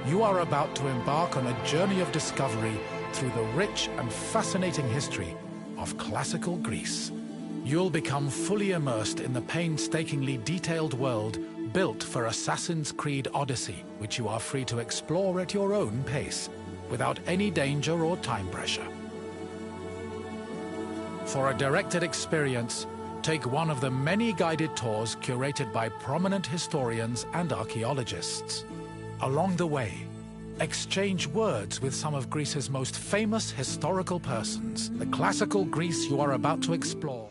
You are about to embark on a journey of discovery through the rich and fascinating history of classical Greece. You'll become fully immersed in the painstakingly detailed world built for Assassin's Creed Odyssey, which you are free to explore at your own pace, without any danger or time pressure. For a directed experience, take one of the many guided tours curated by prominent historians and archaeologists. Along the way, exchange words with some of Greece's most famous historical persons. The classical Greece you are about to explore.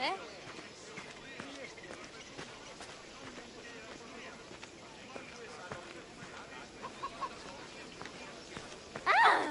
Eh? Ah!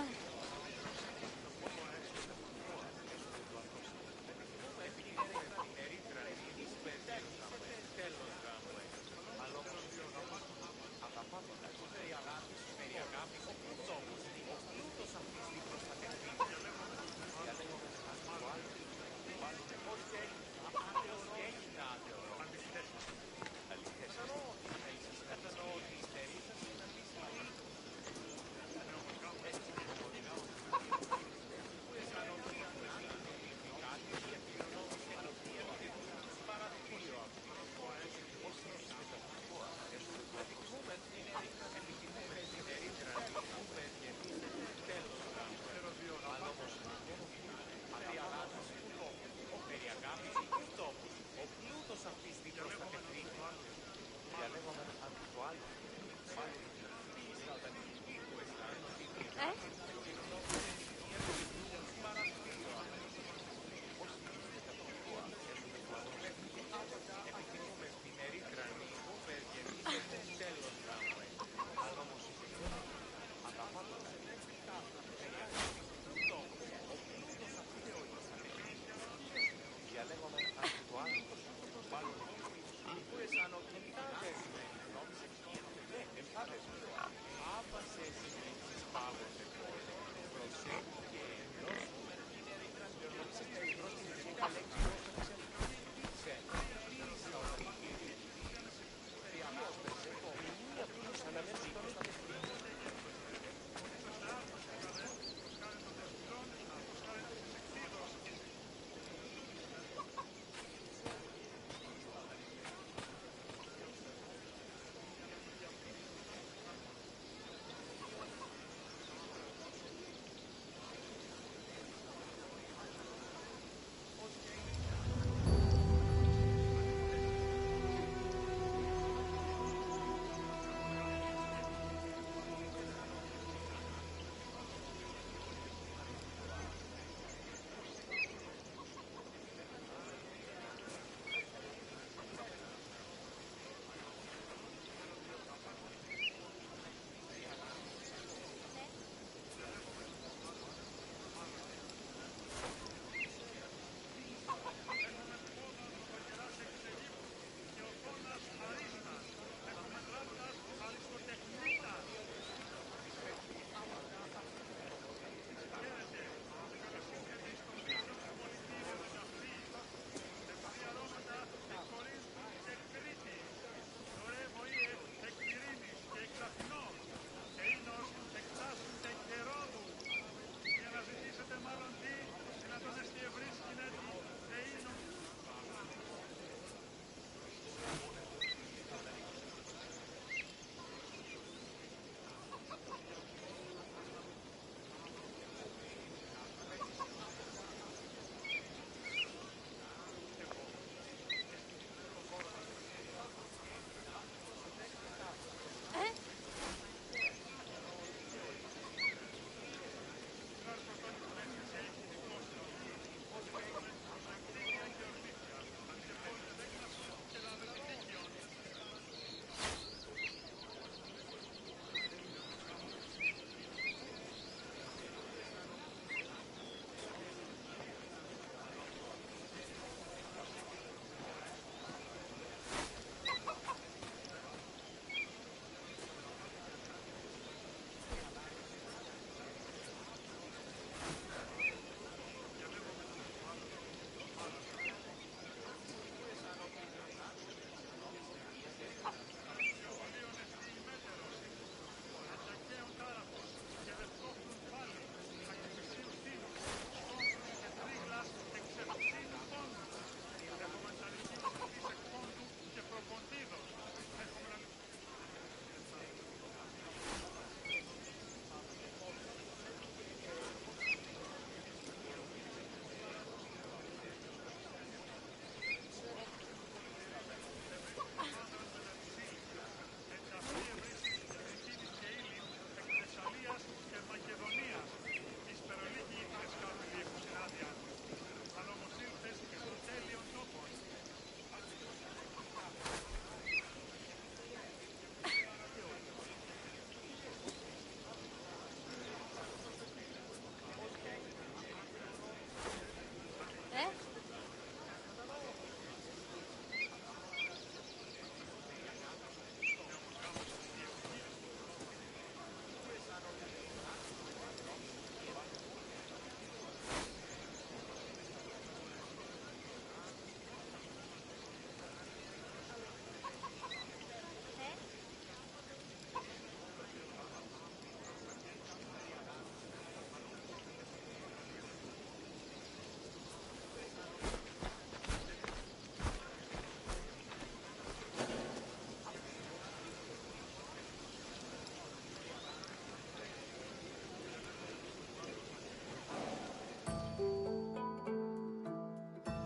Eh?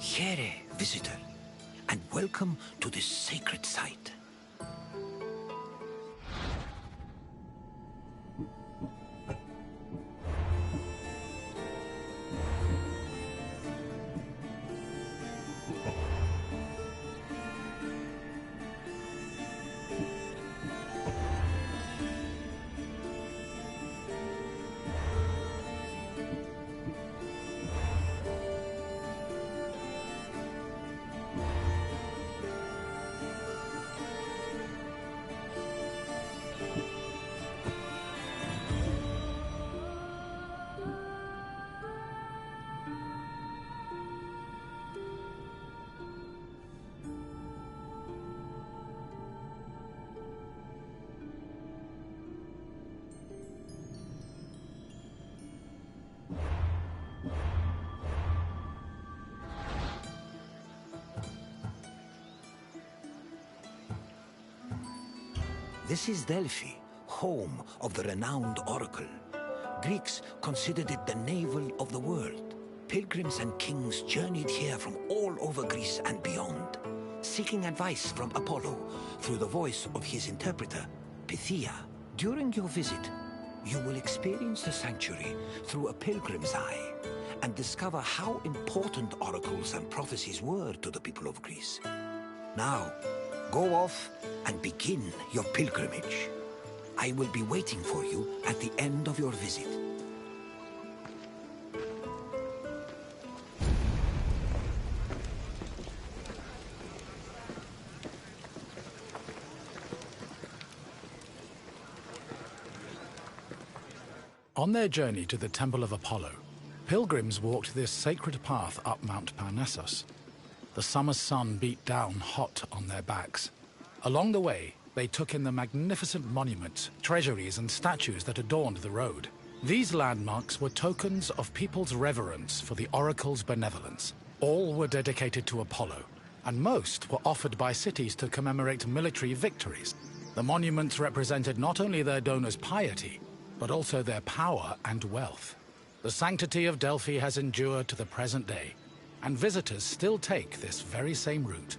Here, visitor, and welcome to this sacred site. This is Delphi, home of the renowned oracle. Greeks considered it the navel of the world. Pilgrims and kings journeyed here from all over Greece and beyond, seeking advice from Apollo through the voice of his interpreter, Pythia. During your visit, you will experience the sanctuary through a pilgrim's eye and discover how important oracles and prophecies were to the people of Greece. Now, go off and begin your pilgrimage. I will be waiting for you at the end of your visit. On their journey to the Temple of Apollo, pilgrims walked this sacred path up Mount Parnassus. The summer sun beat down hot on their backs. Along the way, they took in the magnificent monuments, treasuries, and statues that adorned the road. These landmarks were tokens of people's reverence for the oracle's benevolence. All were dedicated to Apollo, and most were offered by cities to commemorate military victories. The monuments represented not only their donors' piety, but also their power and wealth. The sanctity of Delphi has endured to the present day, and visitors still take this very same route.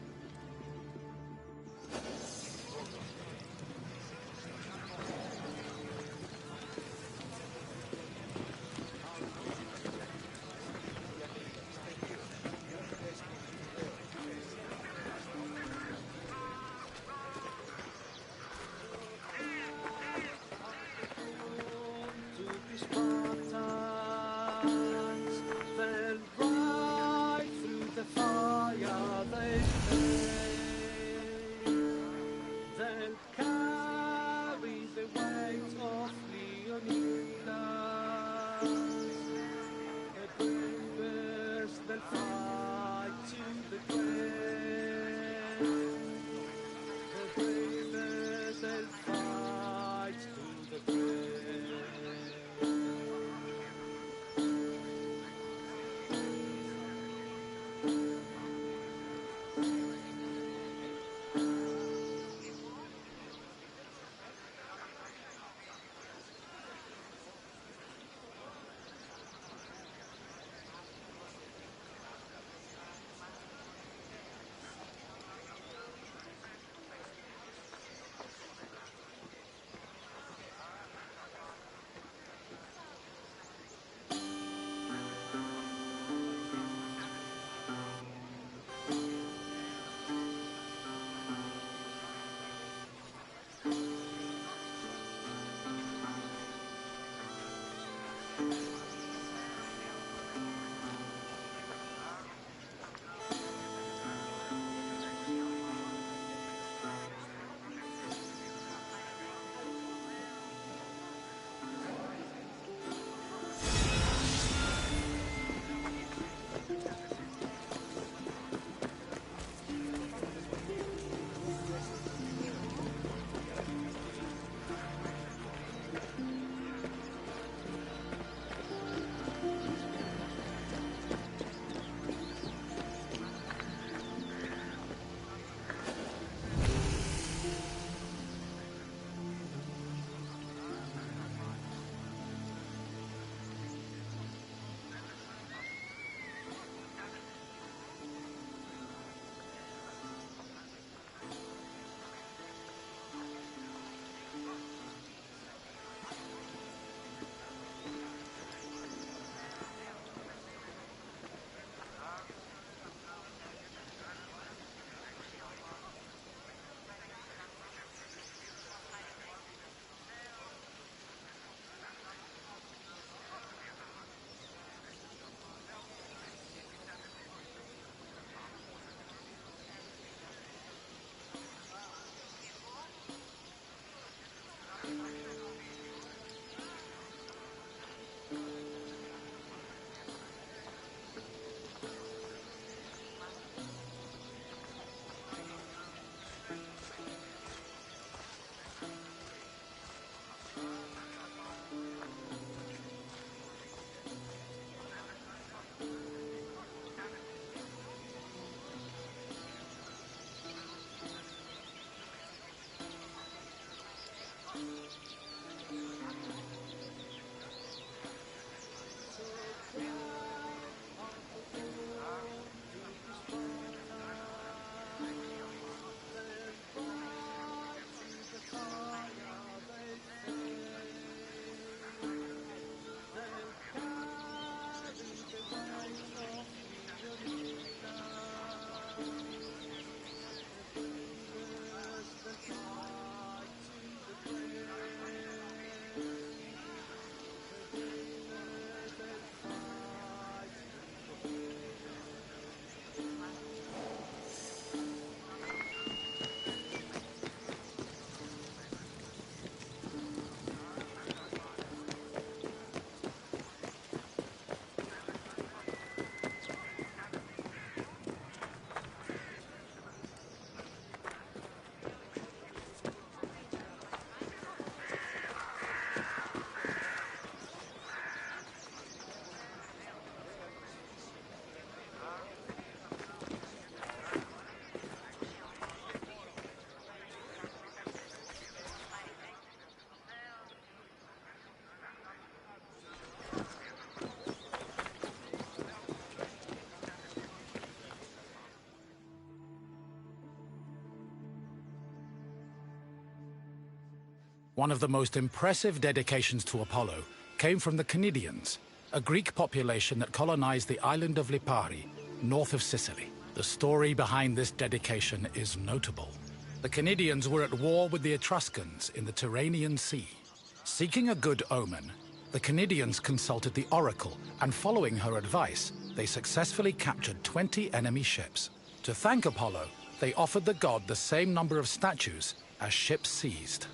One of the most impressive dedications to Apollo came from the Cnidians, a Greek population that colonized the island of Lipari, north of Sicily. The story behind this dedication is notable. The Cnidians were at war with the Etruscans in the Tyrrhenian Sea. Seeking a good omen, the Cnidians consulted the oracle, and following her advice, they successfully captured 20 enemy ships. To thank Apollo, they offered the god the same number of statues as ships seized.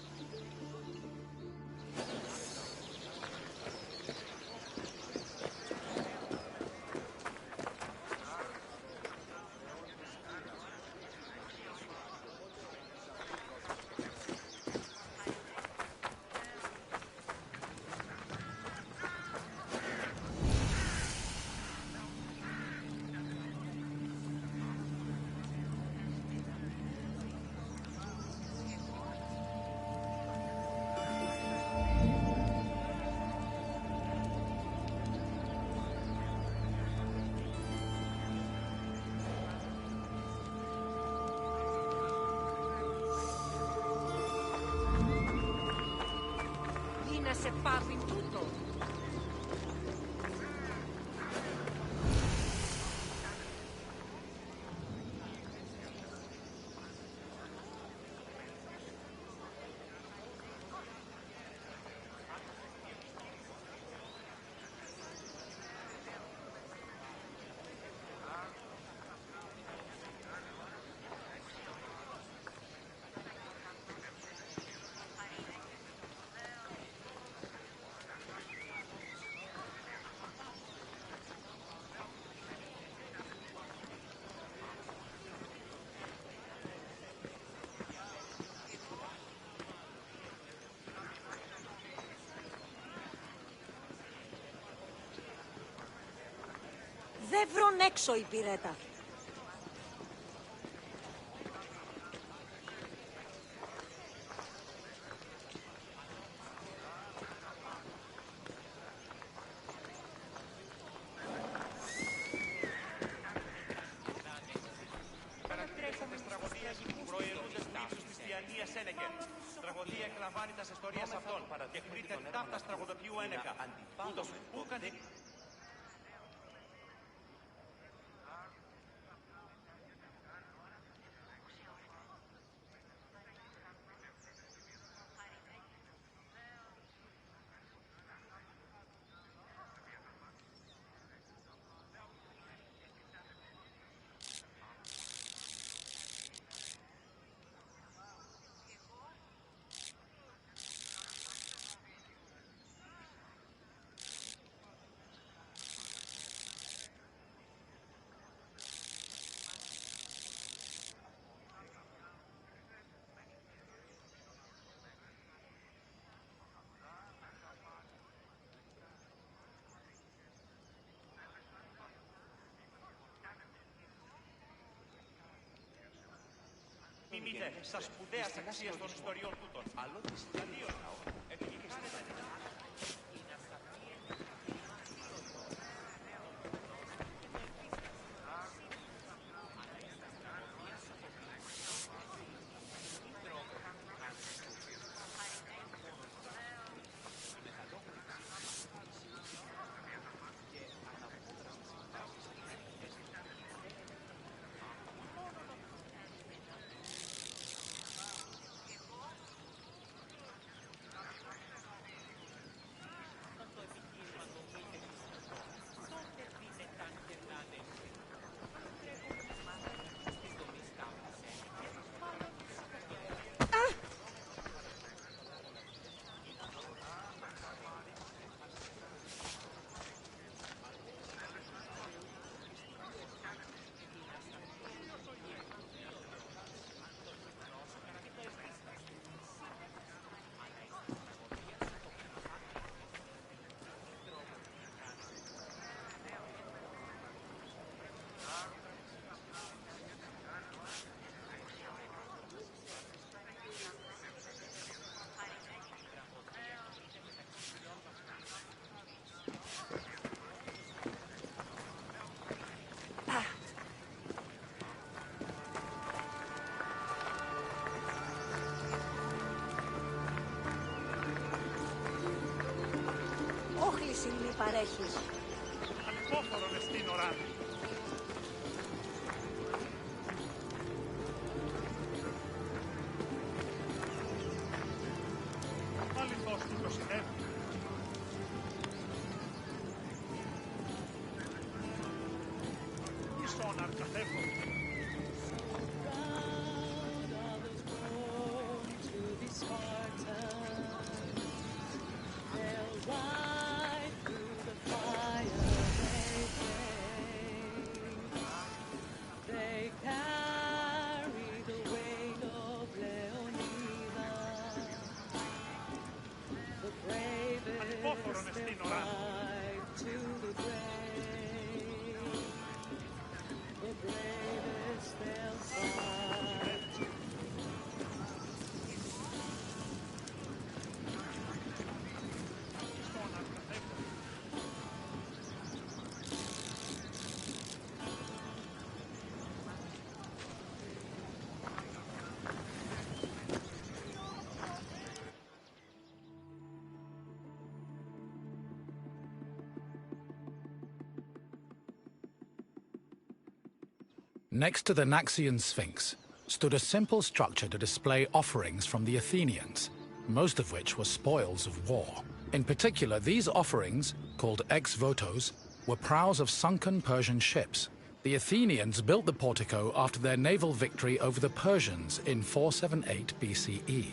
Se parli tutto. Δεν βρουν έξω η πυρέτα. Τραγωδία εκλαμβάνει τα ιστορία αυτών και χρείται ταύτα τραγωδοποιού ένεκα. Ούτως που κάνει. Μιμείτε στα σπουδαία αξία των ιστοριών τούτων. Άλλο της Ιταλίας ναό. σύλλη παρέχεις. Ανυπόφορον εστίν οράνη. Αληθώς του το συνέβη. Ισόν αρκαθεύω. Ανυπόφορον εστίν οράνη. Next to the Naxian Sphinx stood a simple structure to display offerings from the Athenians, most of which were spoils of war. In particular, these offerings, called ex-votos, were prows of sunken Persian ships. The Athenians built the portico after their naval victory over the Persians in 478 BCE.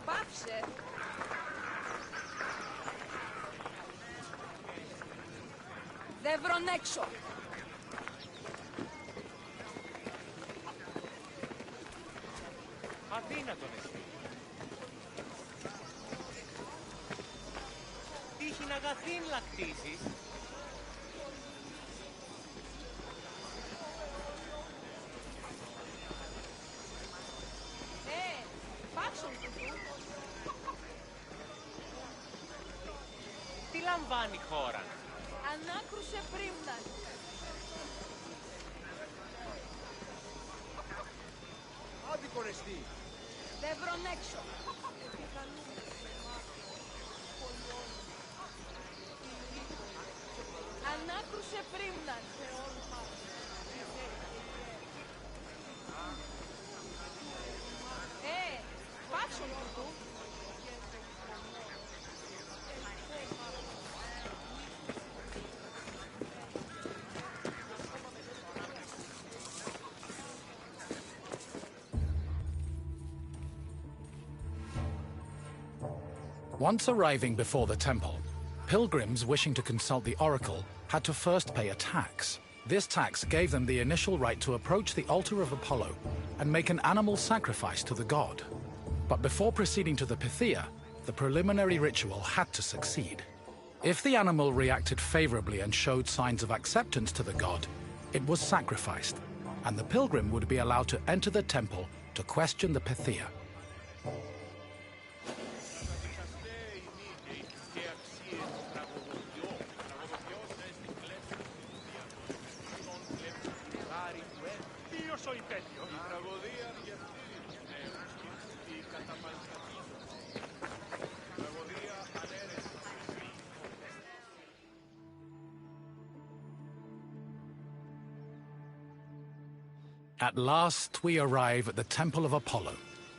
Πάψε. Δεν βρον έξω. Αδύνατον εσύ. Τύχην αγαθήν λακτήσεις. Πάψον του. Τι λαμβάνει χώρα. Ανάκρουσε πρίμναν. Άδικον εστί. Δεν βρον έξω. Ανάκρουσε πρίμναν. Πάψον του. Once arriving before the temple, pilgrims wishing to consult the oracle had to first pay a tax. This tax gave them the initial right to approach the altar of Apollo and make an animal sacrifice to the god. But before proceeding to the Pythia, the preliminary ritual had to succeed. If the animal reacted favorably and showed signs of acceptance to the god, it was sacrificed, and the pilgrim would be allowed to enter the temple to question the Pythia. At last we arrive at the Temple of Apollo,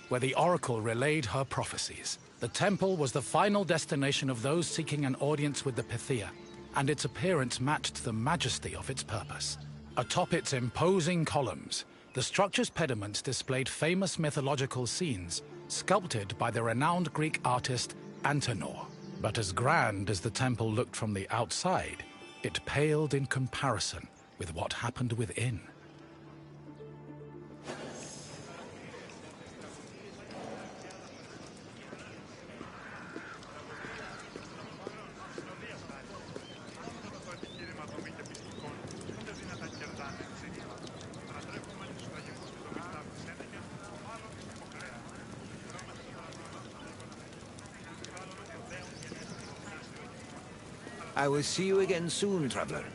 where the oracle relayed her prophecies. The temple was the final destination of those seeking an audience with the Pythia, and its appearance matched the majesty of its purpose. Atop its imposing columns, the structure's pediments displayed famous mythological scenes sculpted by the renowned Greek artist Antenor. But as grand as the temple looked from the outside, it paled in comparison with what happened within. I will see you again soon, traveler.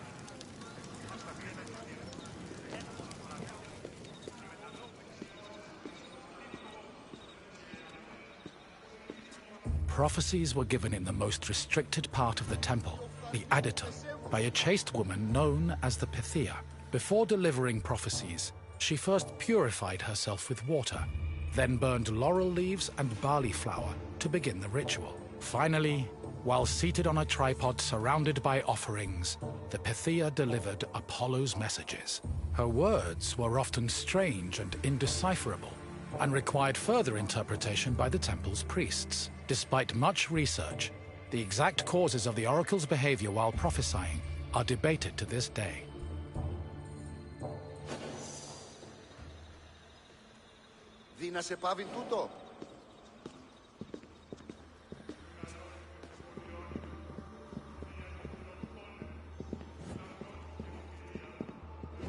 Prophecies were given in the most restricted part of the temple, the adytum, by a chaste woman known as the Pythia. Before delivering prophecies, she first purified herself with water, then burned laurel leaves and barley flour to begin the ritual. Finally, while seated on a tripod surrounded by offerings, the Pythia delivered Apollo's messages. Her words were often strange and indecipherable, and required further interpretation by the temple's priests. Despite much research, the exact causes of the oracle's behavior while prophesying are debated to this day. Δει να σε πάβει τούτο.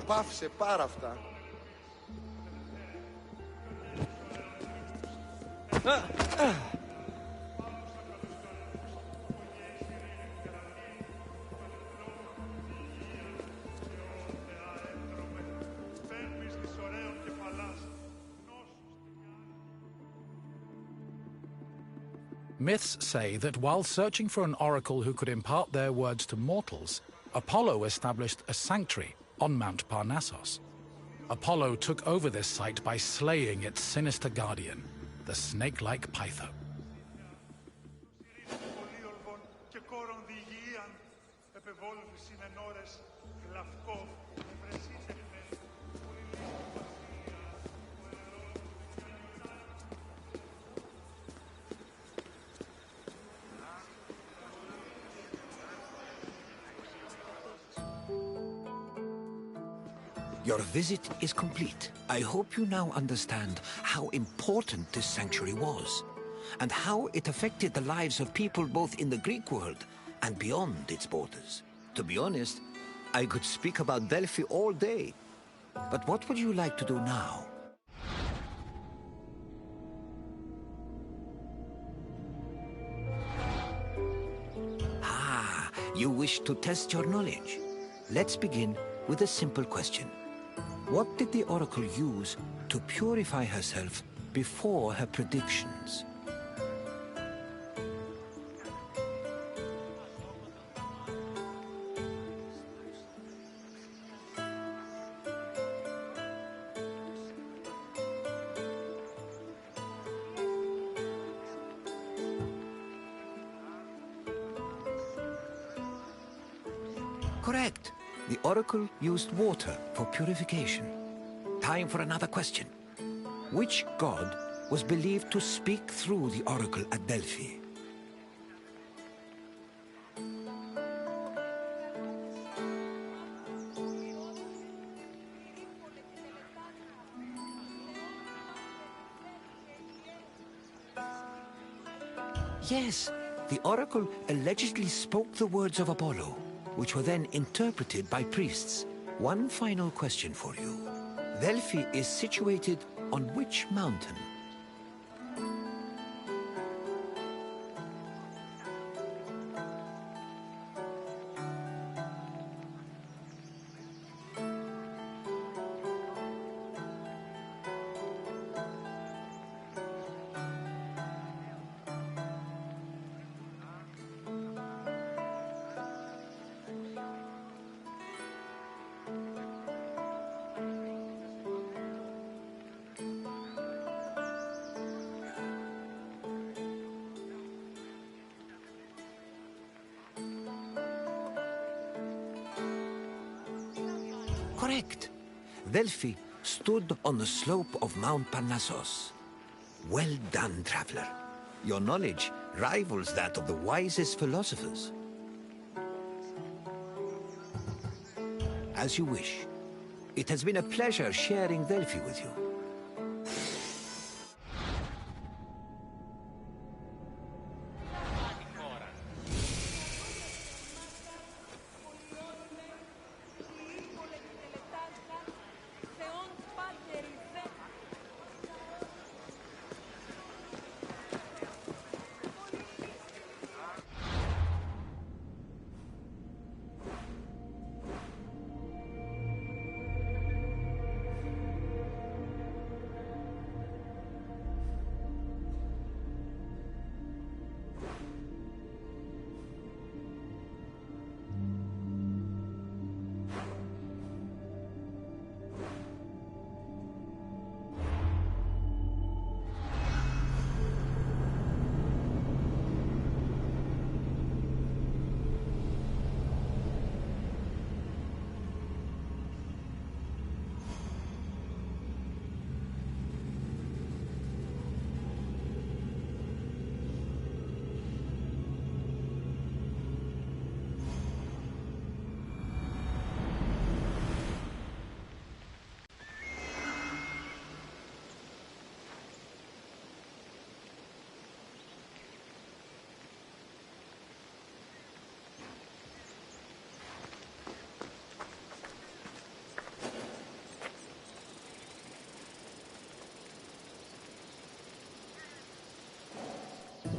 Πάυσε πάρα αυτά. Myths say that while searching for an oracle who could impart their words to mortals, Apollo established a sanctuary on Mount Parnassus. Apollo took over this site by slaying its sinister guardian, the snake-like Pytho. Your visit is complete. I hope you now understand how important this sanctuary was, and how it affected the lives of people both in the Greek world and beyond its borders. To be honest, I could speak about Delphi all day. But what would you like to do now? Ah, you wish to test your knowledge. Let's begin with a simple question. What did the oracle use to purify herself before her predictions? Correct. The oracle used water for purification. Time for another question. Which god was believed to speak through the oracle at Delphi? Yes, the oracle allegedly spoke the words of Apollo, which were then interpreted by priests. One final question for you. Delphi is situated on which mountain? Correct. Delphi stood on the slope of Mount Parnassus. Well done, traveler. Your knowledge rivals that of the wisest philosophers. As you wish. It has been a pleasure sharing Delphi with you.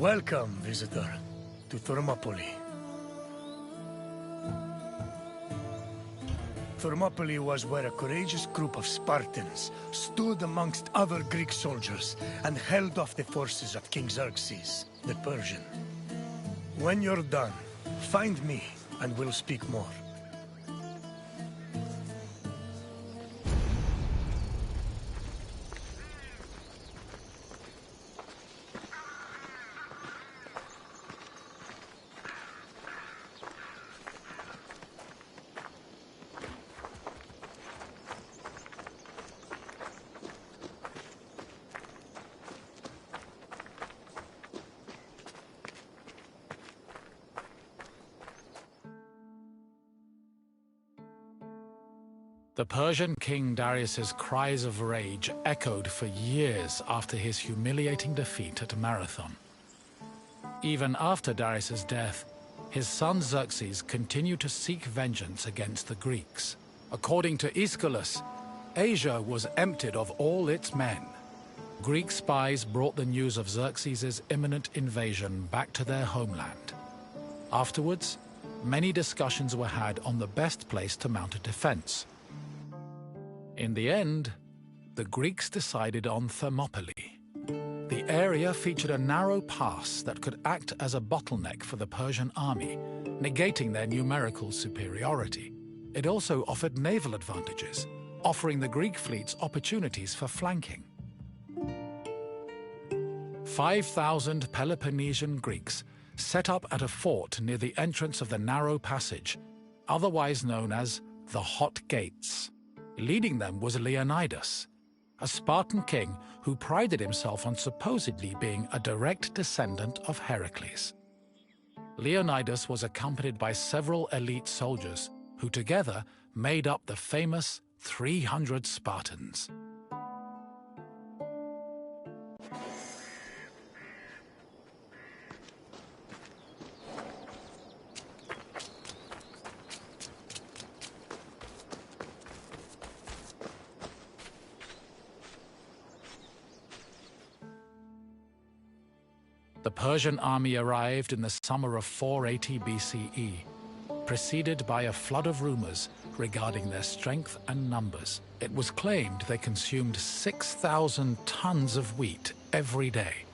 Welcome, visitor, to Thermopylae. Thermopylae was where a courageous group of Spartans stood amongst other Greek soldiers and held off the forces of King Xerxes, the Persian. When you're done, find me and we'll speak more. The Persian king Darius's cries of rage echoed for years after his humiliating defeat at Marathon. Even after Darius's death, his son Xerxes continued to seek vengeance against the Greeks. According to Aeschylus, Asia was emptied of all its men. Greek spies brought the news of Xerxes' imminent invasion back to their homeland. Afterwards, many discussions were had on the best place to mount a defense. In the end, the Greeks decided on Thermopylae. The area featured a narrow pass that could act as a bottleneck for the Persian army, negating their numerical superiority. It also offered naval advantages, offering the Greek fleets opportunities for flanking. 5,000 Peloponnesian Greeks set up at a fort near the entrance of the narrow passage, otherwise known as the Hot Gates. Leading them was Leonidas, a Spartan king who prided himself on supposedly being a direct descendant of Heracles. Leonidas was accompanied by several elite soldiers who together made up the famous 300 Spartans. The Persian army arrived in the summer of 480 BCE, preceded by a flood of rumors regarding their strength and numbers. It was claimed they consumed 6,000 tons of wheat every day,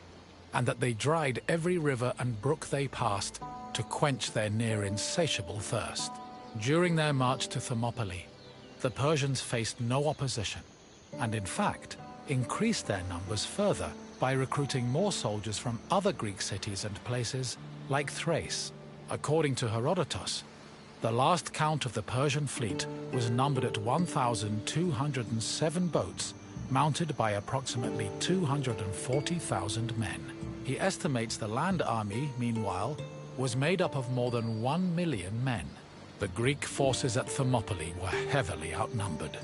and that they dried every river and brook they passed to quench their near-insatiable thirst. During their march to Thermopylae, the Persians faced no opposition, and in fact, increased their numbers further by recruiting more soldiers from other Greek cities and places like Thrace. According to Herodotus, The last count of the Persian fleet was numbered at 1,207 boats, mounted by approximately 240,000 men. He estimates the land army, meanwhile, was made up of more than 1 million men. The Greek forces at Thermopylae were heavily outnumbered.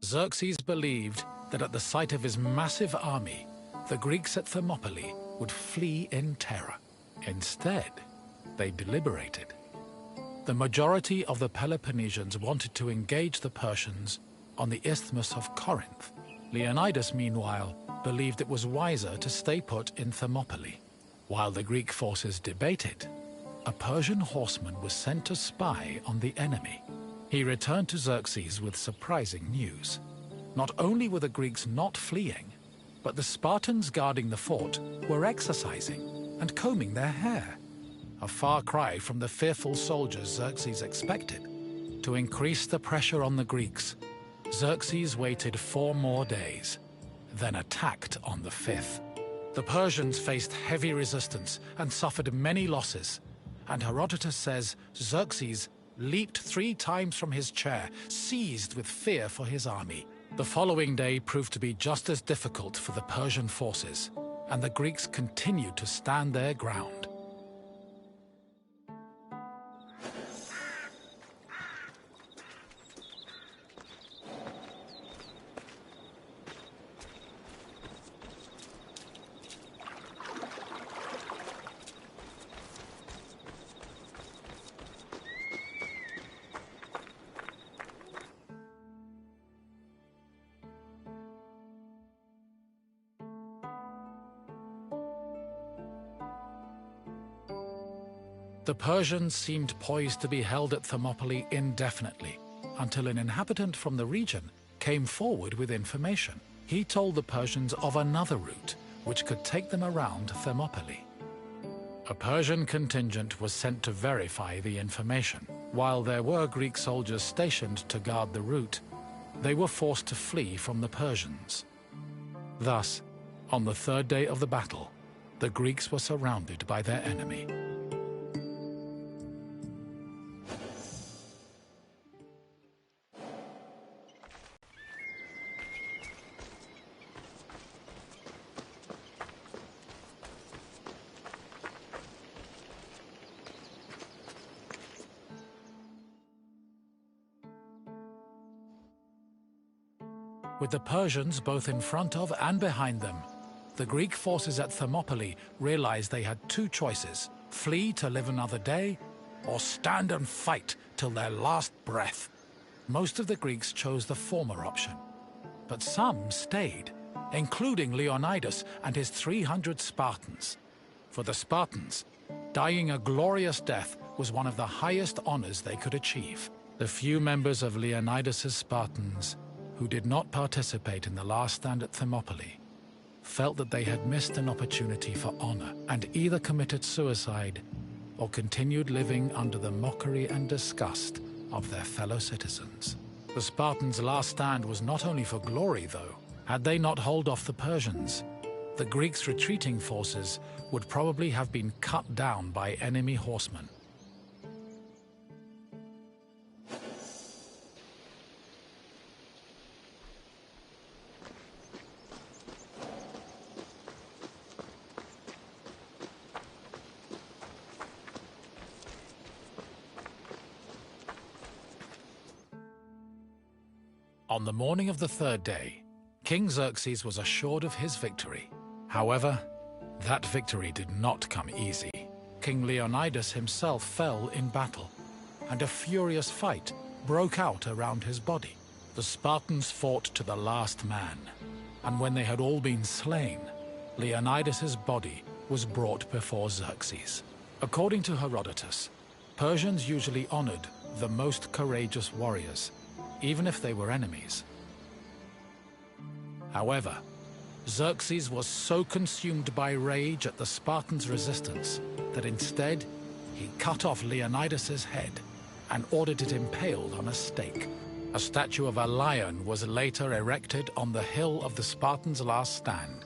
Xerxes believed that at the sight of his massive army, the Greeks at Thermopylae would flee in terror. Instead, they deliberated. The majority of the Peloponnesians wanted to engage the Persians on the Isthmus of Corinth. Leonidas, meanwhile, believed it was wiser to stay put in Thermopylae. While the Greek forces debated, a Persian horseman was sent to spy on the enemy. He returned to Xerxes with surprising news. Not only were the Greeks not fleeing, but the Spartans guarding the fort were exercising and combing their hair. A far cry from the fearful soldiers Xerxes expected. To increase the pressure on the Greeks, Xerxes waited 4 more days, then attacked on the 5th. The Persians faced heavy resistance and suffered many losses, and Herodotus says Xerxes leaped 3 times from his chair, seized with fear for his army. The following day proved to be just as difficult for the Persian forces, and the Greeks continued to stand their ground. The Persians seemed poised to be held at Thermopylae indefinitely, until an inhabitant from the region came forward with information. He told the Persians of another route, which could take them around Thermopylae. A Persian contingent was sent to verify the information. While there were Greek soldiers stationed to guard the route, they were forced to flee from the Persians. Thus, on the 3rd day of the battle, the Greeks were surrounded by their enemy. With the Persians both in front of and behind them, the Greek forces at Thermopylae realized they had 2 choices: flee to live another day, or stand and fight till their last breath. Most of the Greeks chose the former option, but some stayed, including Leonidas and his 300 Spartans. For the Spartans, dying a glorious death was one of the highest honors they could achieve. The few members of Leonidas's Spartans who did not participate in the last stand at Thermopylae felt that they had missed an opportunity for honor and either committed suicide or continued living under the mockery and disgust of their fellow citizens. The Spartans' last stand was not only for glory, though. Had they not held off the Persians, the Greeks' retreating forces would probably have been cut down by enemy horsemen. On the morning of the 3rd day, King Xerxes was assured of his victory. However, that victory did not come easy. King Leonidas himself fell in battle, and a furious fight broke out around his body. The Spartans fought to the last man, and when they had all been slain, Leonidas's body was brought before Xerxes. According to Herodotus, Persians usually honored the most courageous warriors, even if they were enemies. However, Xerxes was so consumed by rage at the Spartans' resistance that instead he cut off Leonidas's head and ordered it impaled on a stake. A statue of a lion was later erected on the hill of the Spartans' last stand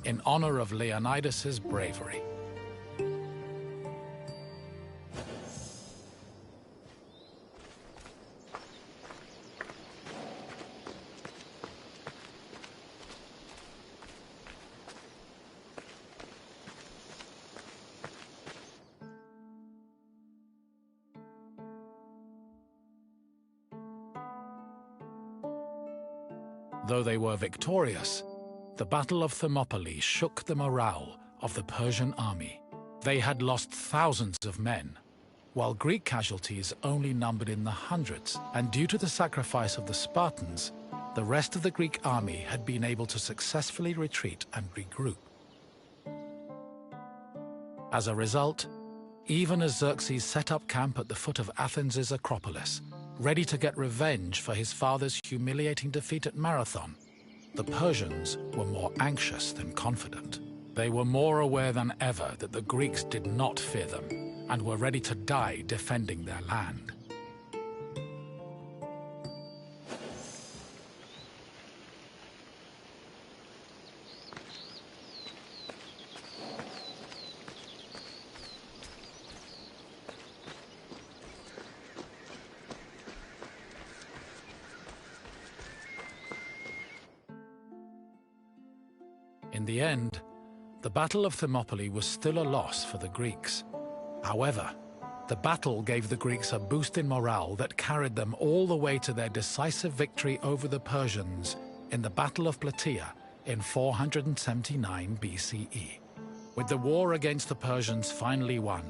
in honor of Leonidas's bravery. Though they were victorious, the Battle of Thermopylae shook the morale of the Persian army. They had lost thousands of men, while Greek casualties only numbered in the hundreds, and due to the sacrifice of the Spartans, the rest of the Greek army had been able to successfully retreat and regroup. As a result, even as Xerxes set up camp at the foot of Athens' Acropolis, ready to get revenge for his father's humiliating defeat at Marathon, the Persians were more anxious than confident. They were more aware than ever that the Greeks did not fear them and were ready to die defending their land. In the end, the Battle of Thermopylae was still a loss for the Greeks. However, the battle gave the Greeks a boost in morale that carried them all the way to their decisive victory over the Persians in the Battle of Plataea in 479 BCE. With the war against the Persians finally won,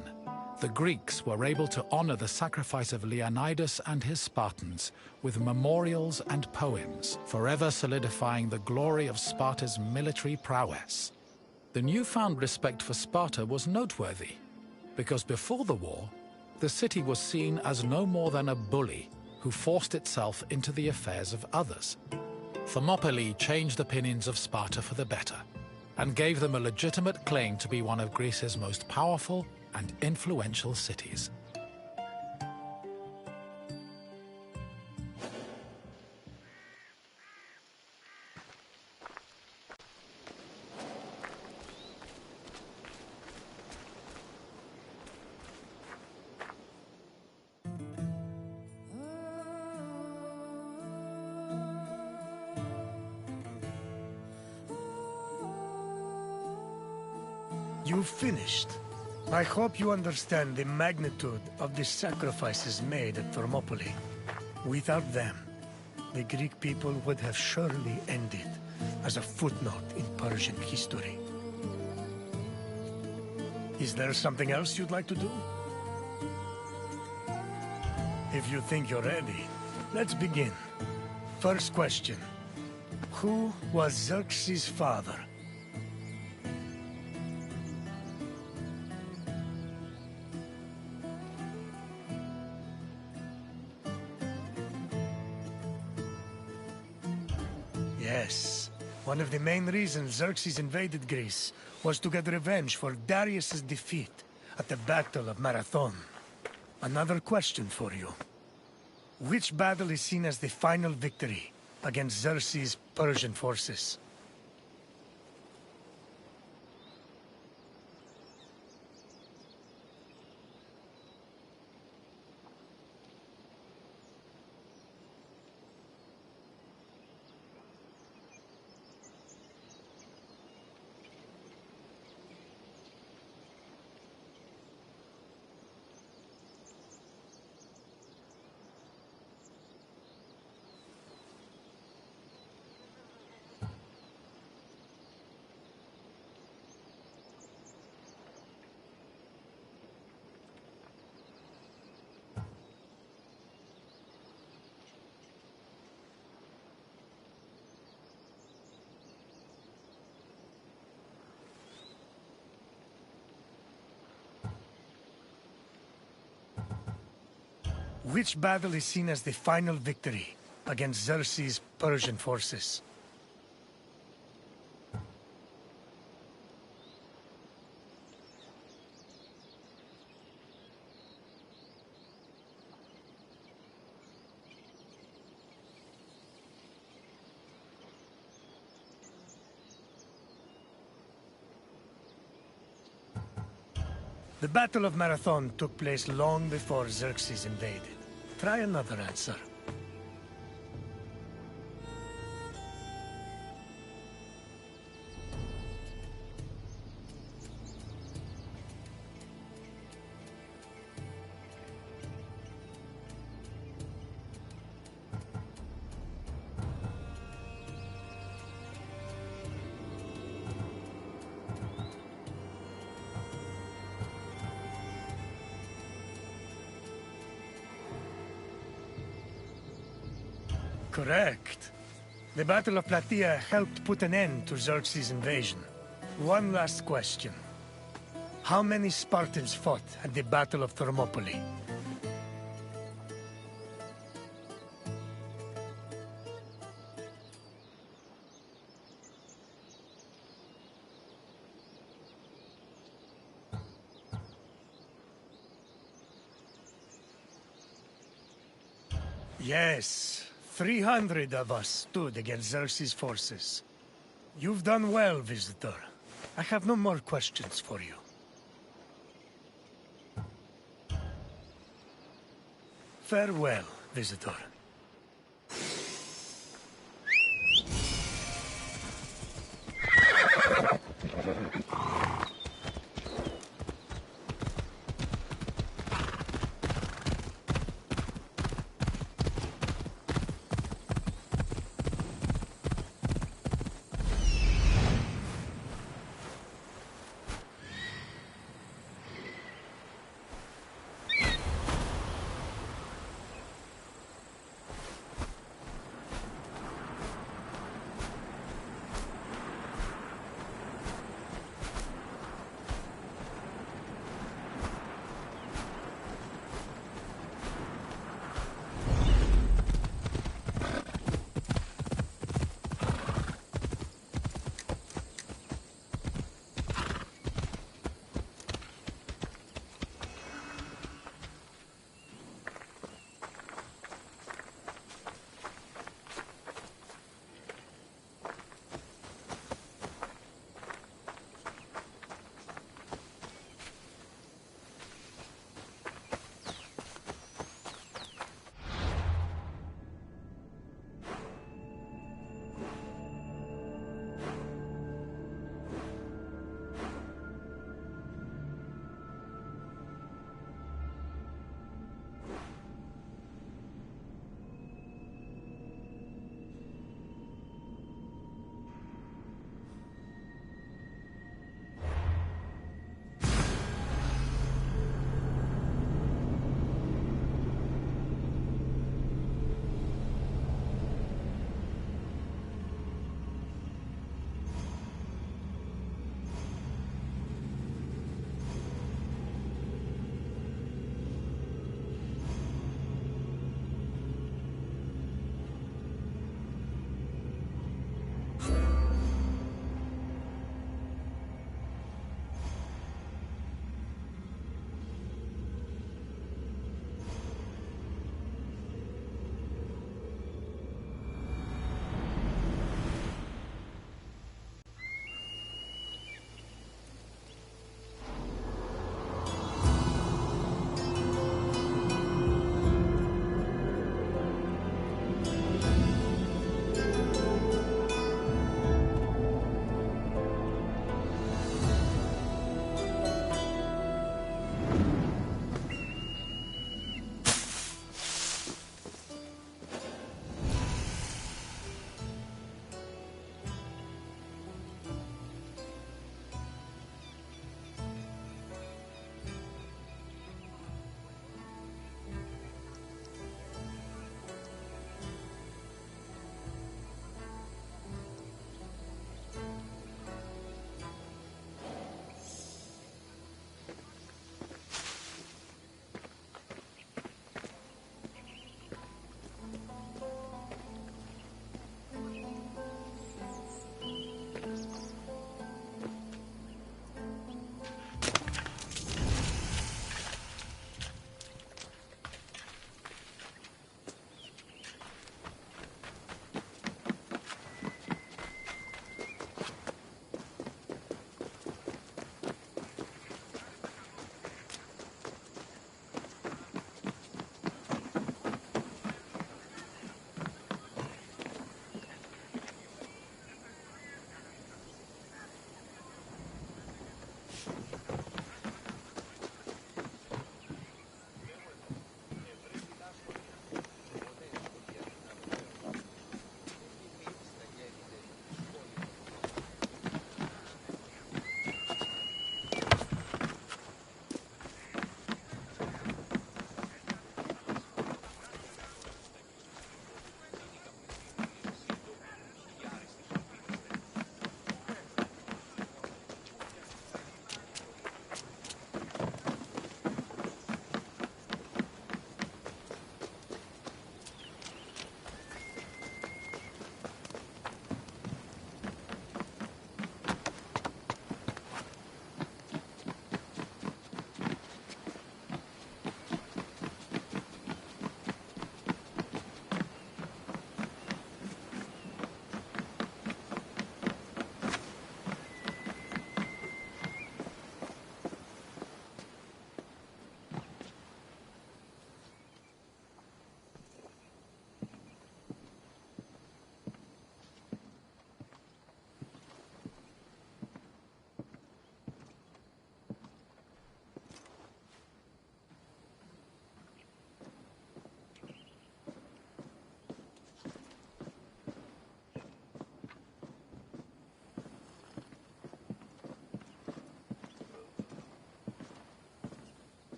the Greeks were able to honor the sacrifice of Leonidas and his Spartans with memorials and poems, forever solidifying the glory of Sparta's military prowess. The newfound respect for Sparta was noteworthy, because before the war, the city was seen as no more than a bully who forced itself into the affairs of others. Thermopylae changed opinions of Sparta for the better, and gave them a legitimate claim to be one of Greece's most powerful and influential cities. You've finished. I hope you understand the magnitude of the sacrifices made at Thermopylae. Without them, the Greek people would have surely ended as a footnote in Persian history. Is there something else you'd like to do? If you think you're ready, let's begin. First question. Who was Xerxes' father? Yes. One of the main reasons Xerxes invaded Greece was to get revenge for Darius's defeat at the Battle of Marathon. Another question for you. Which battle is seen as the final victory against Xerxes' Persian forces? Which battle is seen as the final victory against Xerxes' Persian forces? The Battle of Marathon took place long before Xerxes invaded. Try another answer. Correct. The Battle of Plataea helped put an end to Xerxes' invasion. One last question. How many Spartans fought at the Battle of Thermopylae? Yes. 300 of us stood against Xerxes' forces. You've done well, visitor. I have no more questions for you. Farewell, visitor.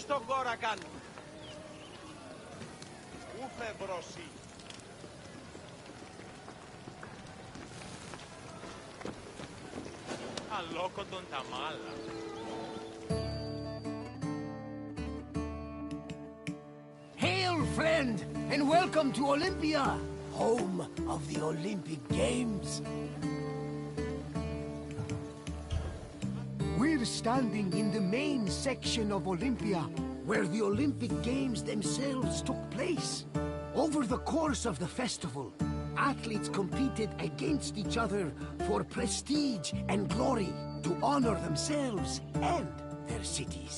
στον κόρα κάνουν. Ούφε μπροσί. Αλόκοντον τα μάλα. Hail, friend, and welcome to Olympia, home of the Olympic Games. We're standing in the main section of Olympia, where the Olympic Games themselves took place. Over the course of the festival, athletes competed against each other for prestige and glory to honor themselves and their cities.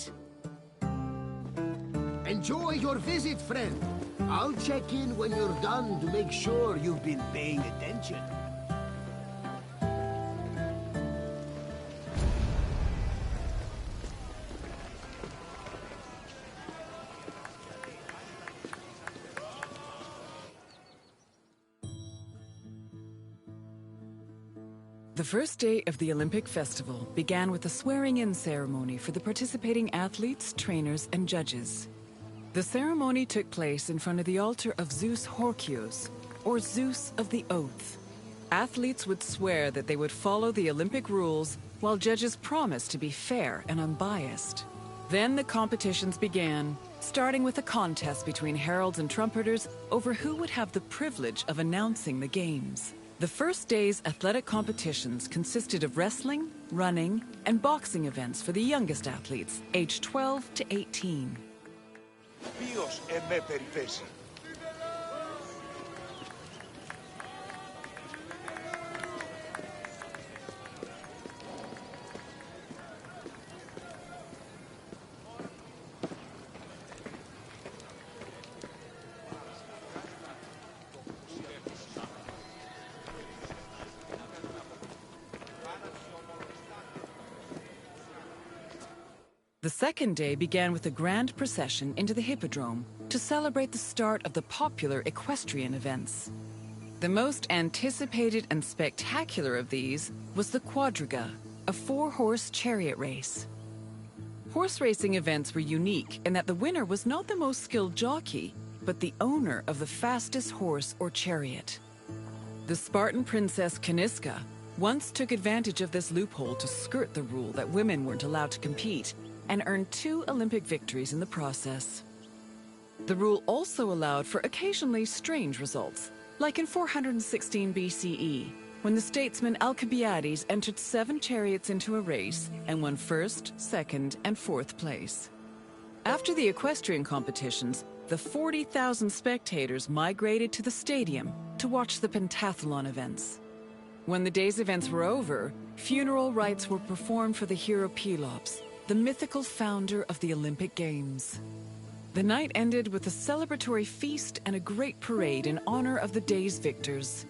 Enjoy your visit, friend. I'll check in when you're done to make sure you've been paying attention. The first day of the Olympic Festival began with a swearing-in ceremony for the participating athletes, trainers, and judges. The ceremony took place in front of the altar of Zeus Horkios, or Zeus of the Oath. Athletes would swear that they would follow the Olympic rules, while judges promised to be fair and unbiased. Then the competitions began, starting with a contest between heralds and trumpeters over who would have the privilege of announcing the games. The first day's athletic competitions consisted of wrestling, running, and boxing events for the youngest athletes, aged 12 to 18. Ποιος εμέ περιπέσει. The second day began with a grand procession into the Hippodrome to celebrate the start of the popular equestrian events. The most anticipated and spectacular of these was the quadriga, a four-horse chariot race. Horse racing events were unique in that the winner was not the most skilled jockey, but the owner of the fastest horse or chariot. The Spartan princess Caniska once took advantage of this loophole to skirt the rule that women weren't allowed to compete, and earned 2 Olympic victories in the process. The rule also allowed for occasionally strange results, like in 416 BCE, when the statesman Alcibiades entered 7 chariots into a race and won 1st, 2nd, and 4th place. After the equestrian competitions, the 40,000 spectators migrated to the stadium to watch the pentathlon events. When the day's events were over, funeral rites were performed for the hero Pelops, the mythical founder of the Olympic Games. The night ended with a celebratory feast and a great parade in honor of the day's victors.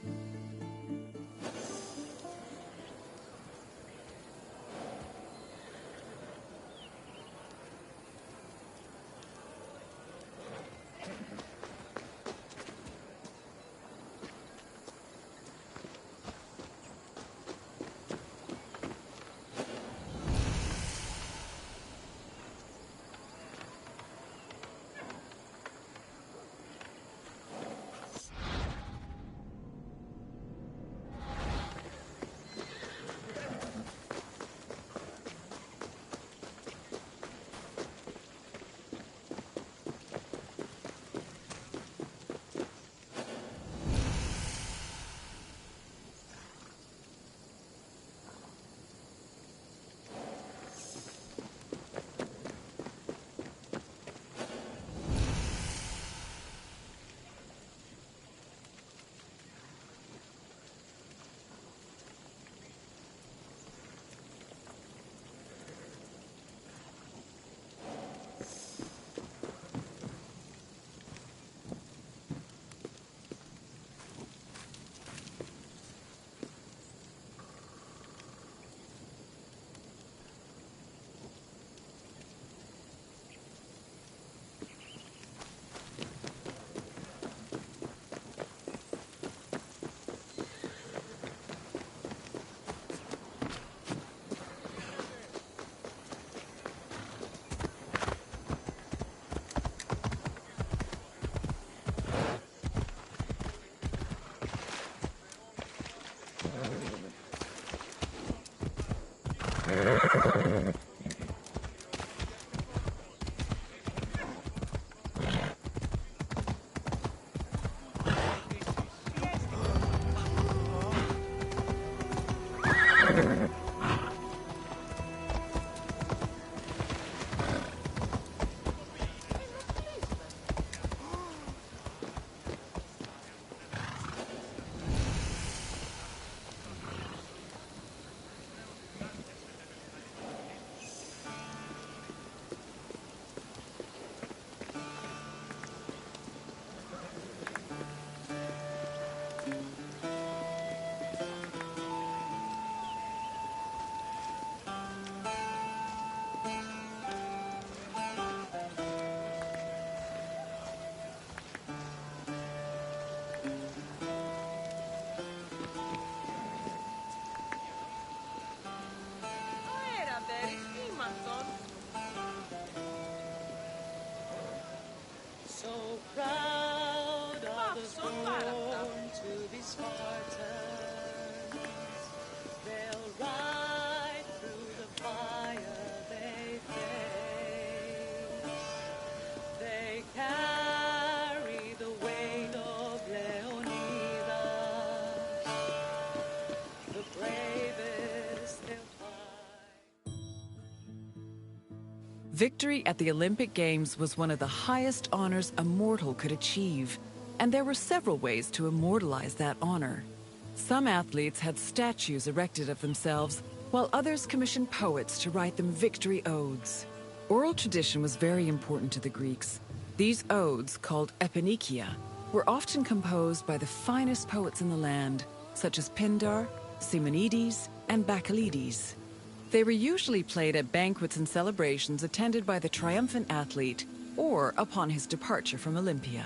Victory at the Olympic Games was one of the highest honors a mortal could achieve, and there were several ways to immortalize that honor. Some athletes had statues erected of themselves, while others commissioned poets to write them victory odes. Oral tradition was very important to the Greeks. These odes, called eponychia, were often composed by the finest poets in the land, such as Pindar, Simonides, and Bacchylides. They were usually played at banquets and celebrations attended by the triumphant athlete or upon his departure from Olympia.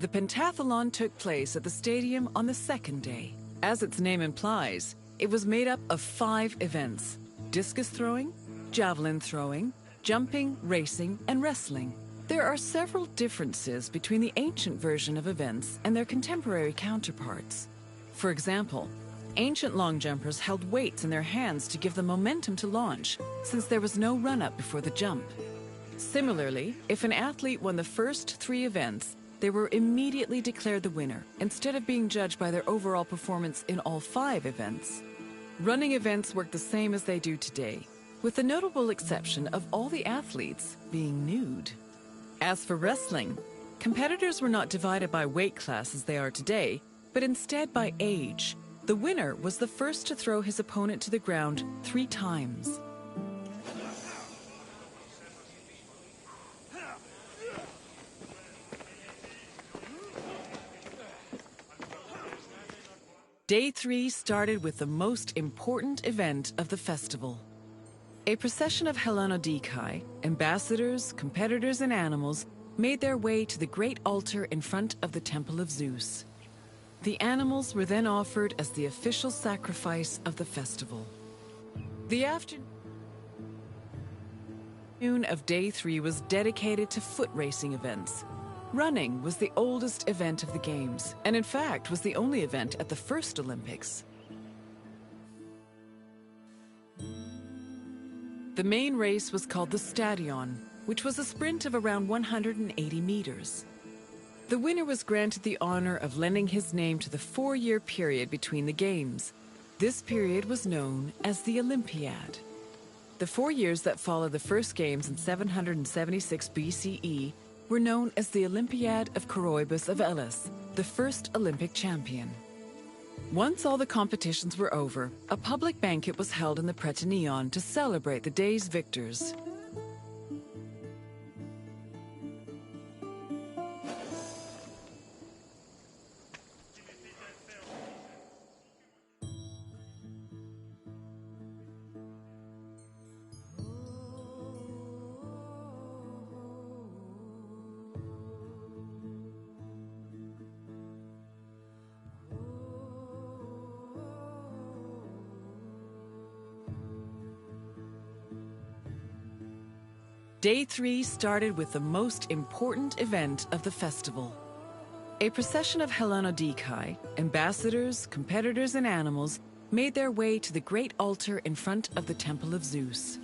The pentathlon took place at the stadium on the second day. As its name implies, it was made up of 5 events: discus throwing, javelin throwing, jumping, racing, and wrestling. There are several differences between the ancient version of events and their contemporary counterparts. For example, ancient long jumpers held weights in their hands to give them momentum to launch, since there was no run-up before the jump. Similarly, if an athlete won the first 3 events, they were immediately declared the winner, instead of being judged by their overall performance in all 5 events. Running events work the same as they do today, with the notable exception of all the athletes being nude. As for wrestling, competitors were not divided by weight class as they are today, but instead by age. The winner was the first to throw his opponent to the ground 3 times. Day 3 started with the most important event of the festival. A procession of Hellanodikai, ambassadors, competitors, and animals made their way to the great altar in front of the Temple of Zeus. The animals were then offered as the official sacrifice of the festival. The afternoon of Day 3 was dedicated to foot racing events. Running was the oldest event of the Games, and in fact was the only event at the first Olympics. The main race was called the Stadion, which was a sprint of around 180 meters. The winner was granted the honor of lending his name to the 4-year period between the games. This period was known as the Olympiad. The 4 years that followed the first games in 776 BCE were known as the Olympiad of Coroebus of Elis, the first Olympic champion. Once all the competitions were over, a public banquet was held in the Prytaneon to celebrate the day's victors. Day 3 started with the most important event of the festival. A procession of Hellenodikai, ambassadors, competitors, and animals made their way to the great altar in front of the Temple of Zeus.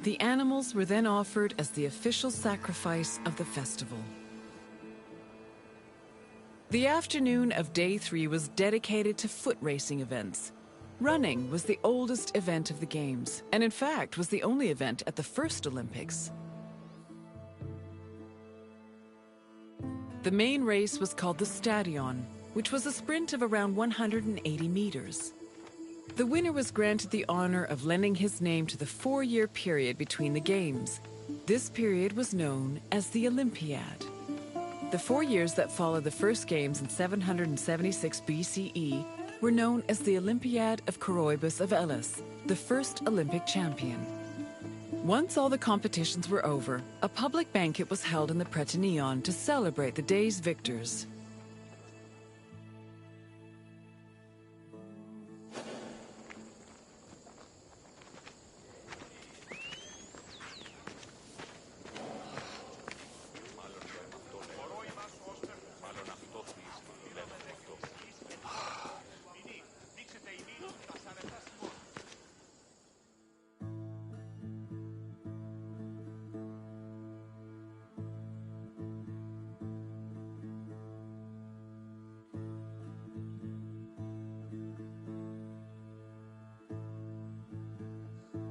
The animals were then offered as the official sacrifice of the festival. The afternoon of Day 3 was dedicated to foot racing events. Running was the oldest event of the Games, and in fact was the only event at the first Olympics. The main race was called the Stadion, which was a sprint of around 180 meters. The winner was granted the honor of lending his name to the 4-year period between the Games. This period was known as the Olympiad. The 4 years that followed the first Games in 776 BCE were known as the Olympiad of Coroebus of Elis, the first Olympic champion. Once all the competitions were over, a public banquet was held in the Prytaneon to celebrate the day's victors.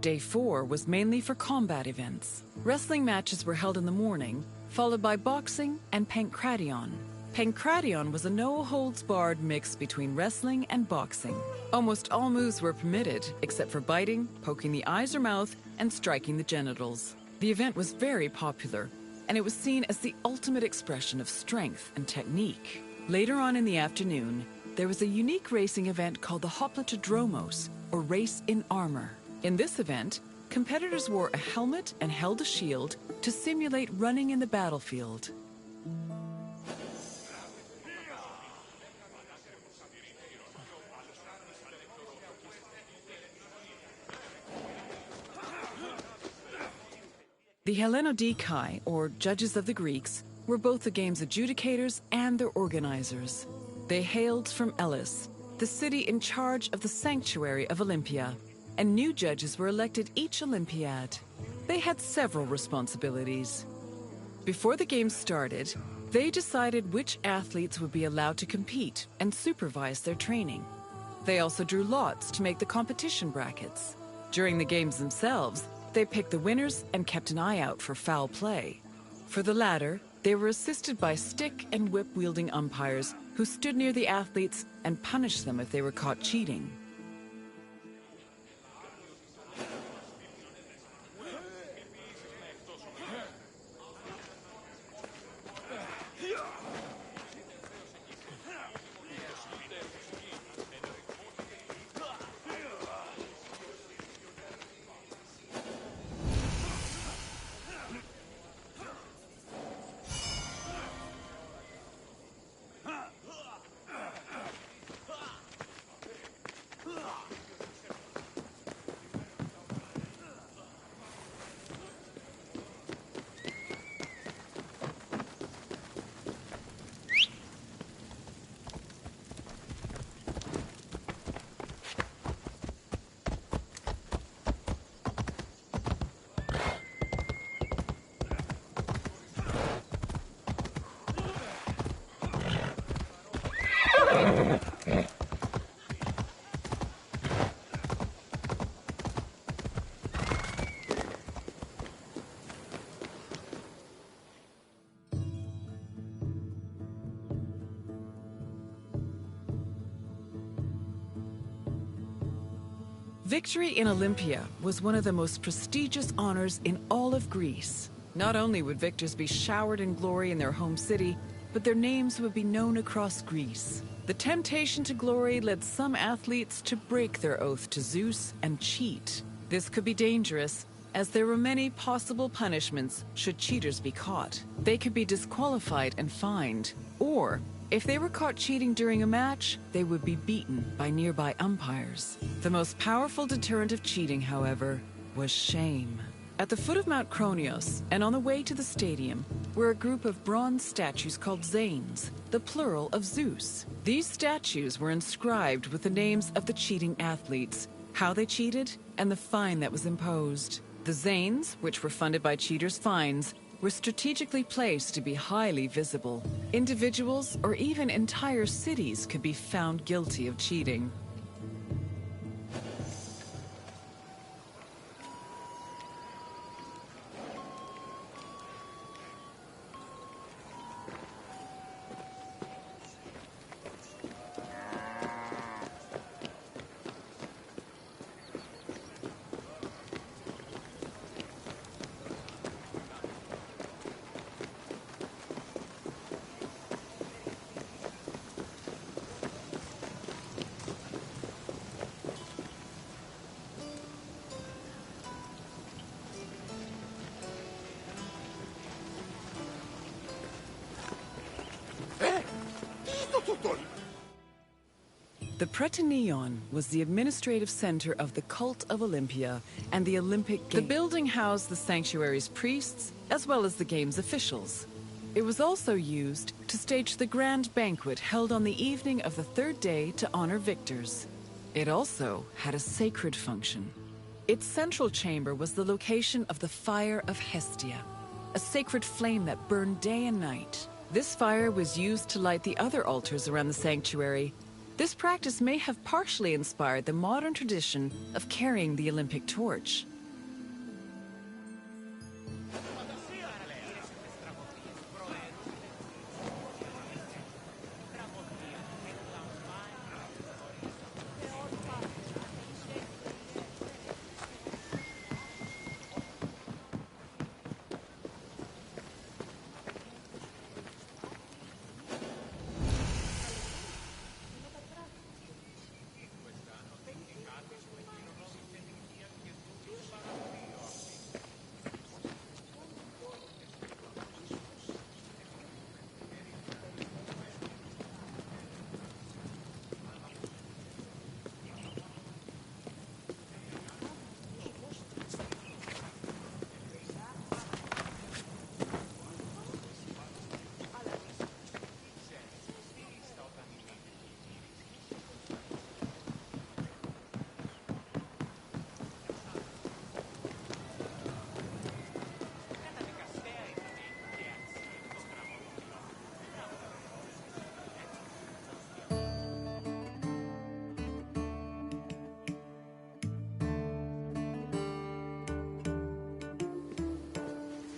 Day 4 was mainly for combat events. Wrestling matches were held in the morning, followed by boxing and pankration. Pankration was a no-holds-barred mix between wrestling and boxing. Almost all moves were permitted, except for biting, poking the eyes or mouth, and striking the genitals. The event was very popular, and it was seen as the ultimate expression of strength and technique. Later on in the afternoon, there was a unique racing event called the Hoplitodromos, or Race in Armor. In this event, competitors wore a helmet and held a shield to simulate running in the battlefield. The Hellenodikai, or judges of the Greeks, were both the game's adjudicators and their organizers. They hailed from Elis, the city in charge of the sanctuary of Olympia, and new judges were elected each Olympiad. They had several responsibilities. Before the games started, they decided which athletes would be allowed to compete and supervise their training. They also drew lots to make the competition brackets. During the games themselves, they picked the winners and kept an eye out for foul play. For the latter, they were assisted by stick and whip-wielding umpires who stood near the athletes and punished them if they were caught cheating. Victory in Olympia was one of the most prestigious honors in all of Greece. Not only would victors be showered in glory in their home city, but their names would be known across Greece. The temptation to glory led some athletes to break their oath to Zeus and cheat. This could be dangerous, as there were many possible punishments should cheaters be caught. They could be disqualified and fined, or if they were caught cheating during a match, they would be beaten by nearby umpires. The most powerful deterrent of cheating, however, was shame. At the foot of Mount Kronios, and on the way to the stadium, were a group of bronze statues called Zanes, the plural of Zeus. These statues were inscribed with the names of the cheating athletes, how they cheated, and the fine that was imposed. The Zanes, which were funded by cheaters' fines, were strategically placed to be highly visible. Individuals or even entire cities could be found guilty of cheating. The Prytaneion was the administrative center of the cult of Olympia and the Olympic Games. The building housed the sanctuary's priests, as well as the game's officials. It was also used to stage the grand banquet held on the evening of the third day to honor victors. It also had a sacred function. Its central chamber was the location of the Fire of Hestia, a sacred flame that burned day and night. This fire was used to light the other altars around the sanctuary. This practice may have partially inspired the modern tradition of carrying the Olympic torch.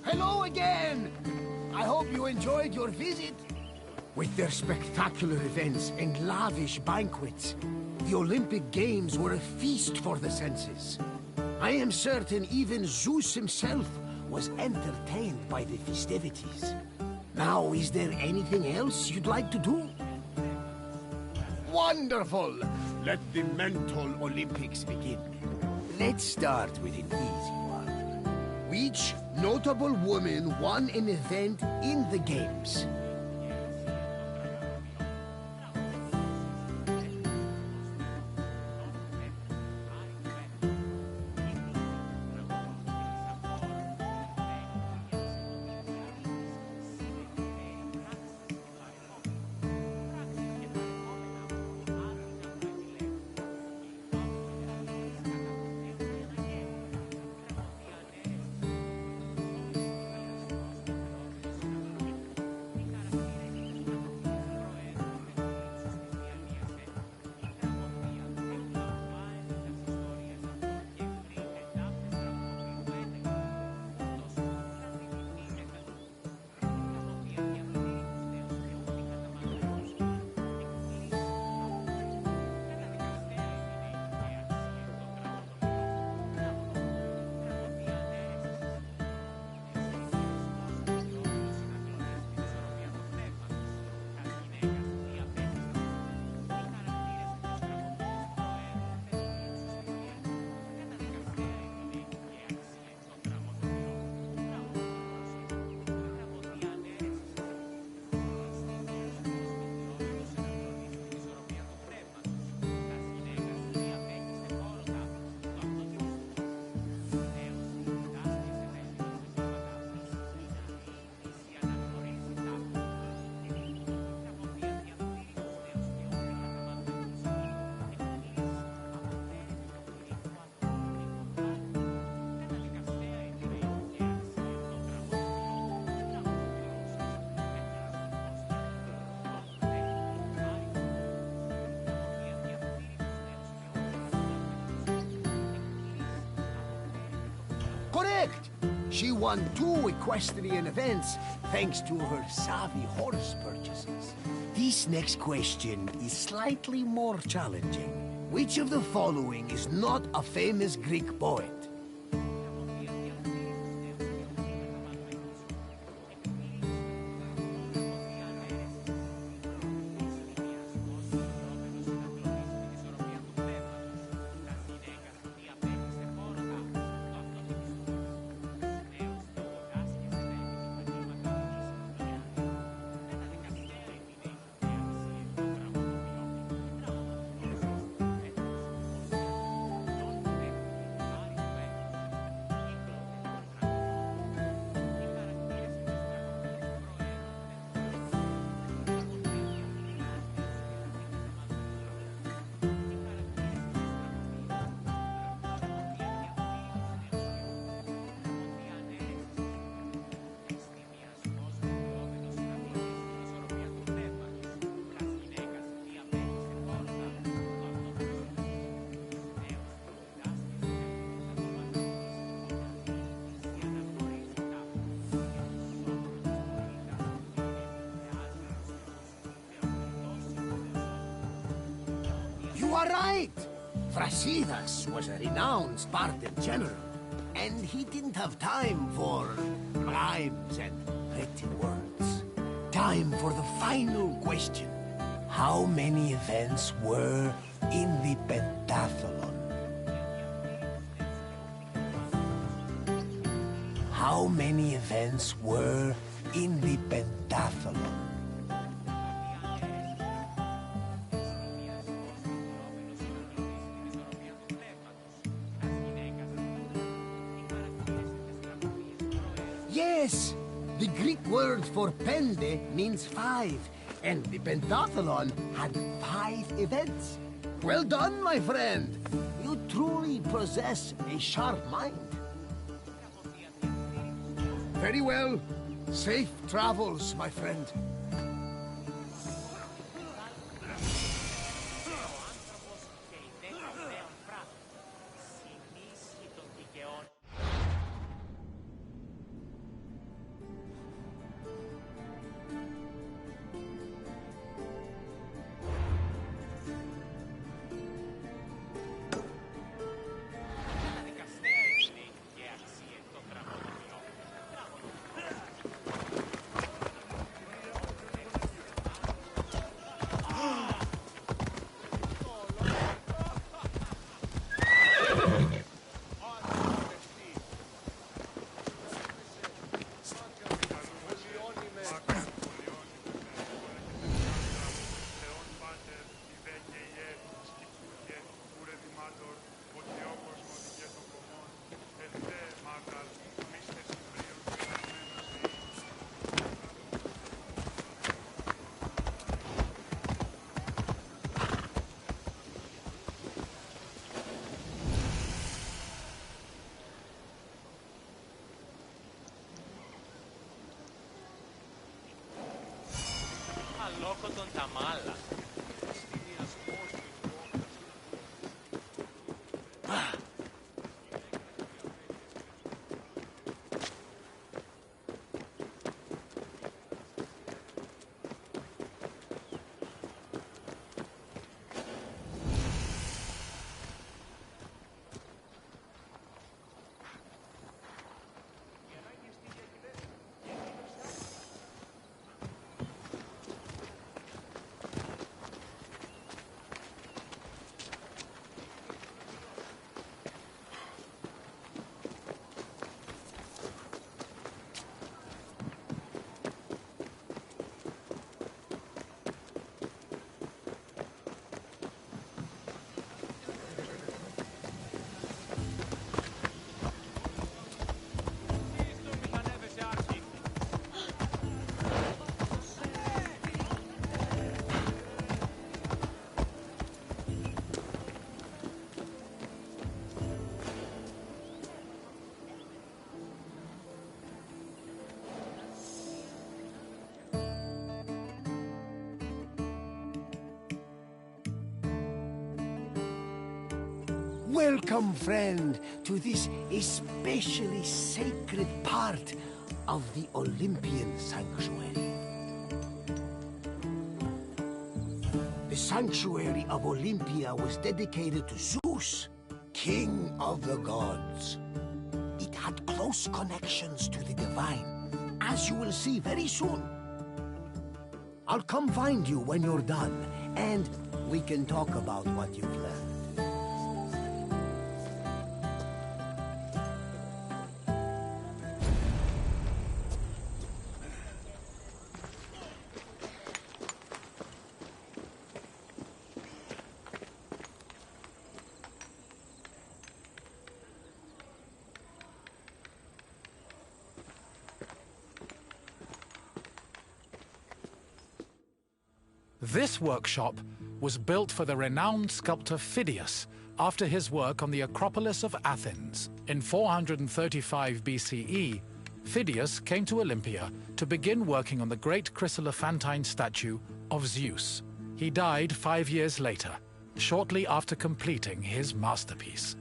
Hello again! I hope you enjoyed your visit. With their spectacular events and lavish banquets, the Olympic Games were a feast for the senses. I am certain even Zeus himself was entertained by the festivities. Now, is there anything else you'd like to do? Wonderful! Let the mental Olympics begin. Let's start with an easy one. Which notable woman won an event in the Games? Correct! She won 2 equestrian events thanks to her savvy horse purchases. This next question is slightly more challenging. Which of the following is not a famous Greek poet? You are right! Thrasidas was a renowned Spartan general, and he didn't have time for rhymes and pretty words. Time for the final question. How many events were in the pentathlon? How many events were in the pentathlon? Yes! The Greek word for pende means 5, and the pentathlon had 5 events. Well done, my friend! You truly possess a sharp mind. Very well. Safe travels, my friend. Loco τον τα μάλα. Welcome, friend, to this especially sacred part of the Olympian Sanctuary. The Sanctuary of Olympia was dedicated to Zeus, king of the gods. It had close connections to the divine, as you will see very soon. I'll come find you when you're done, and we can talk about what you've learned. This workshop was built for the renowned sculptor Phidias after his work on the Acropolis of Athens. In 435 BCE, Phidias came to Olympia to begin working on the great chryselephantine statue of Zeus. He died 5 years later, shortly after completing his masterpiece.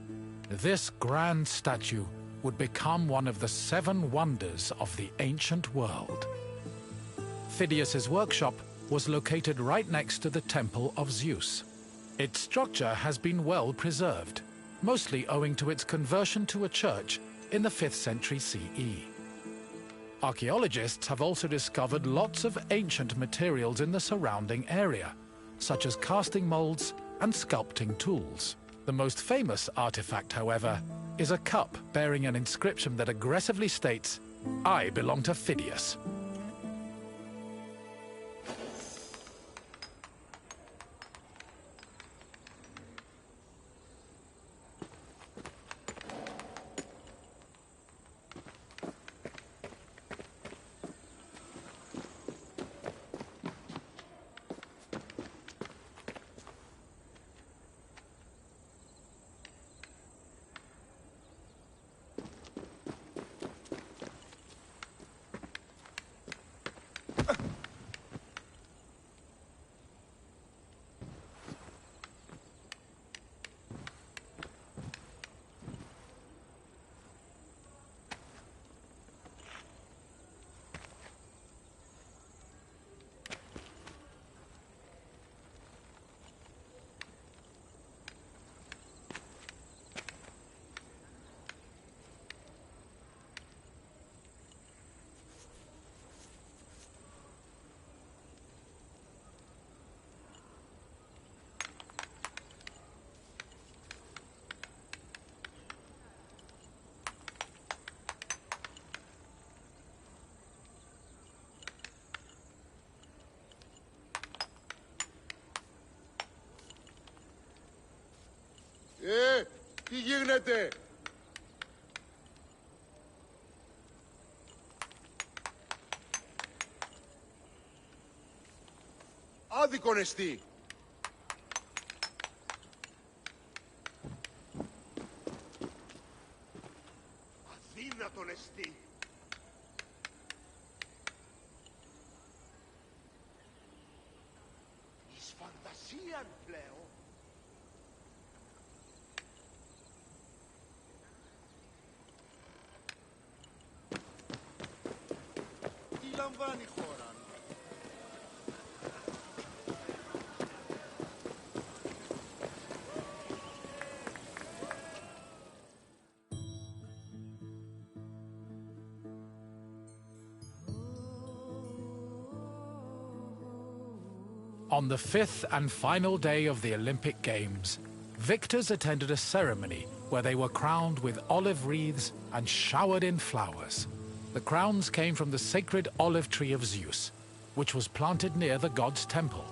This grand statue would become one of the 7 wonders of the ancient world. Phidias's workshop was located right next to the Temple of Zeus. Its structure has been well preserved, mostly owing to its conversion to a church in the 5th century CE. Archaeologists have also discovered lots of ancient materials in the surrounding area, such as casting molds and sculpting tools. The most famous artifact, however, is a cup bearing an inscription that aggressively states, "I belong to Phidias." Τι γίνεται? Άδικον εστί. Αδύνατον εστί. Εις φαντασίαν πλέον. Λαμβάνει χώρα. On the 5th and final day of the Olympic Games, victors attended a ceremony where they were crowned with olive wreaths and showered in flowers. The crowns came from the sacred olive tree of Zeus, which was planted near the god's temple.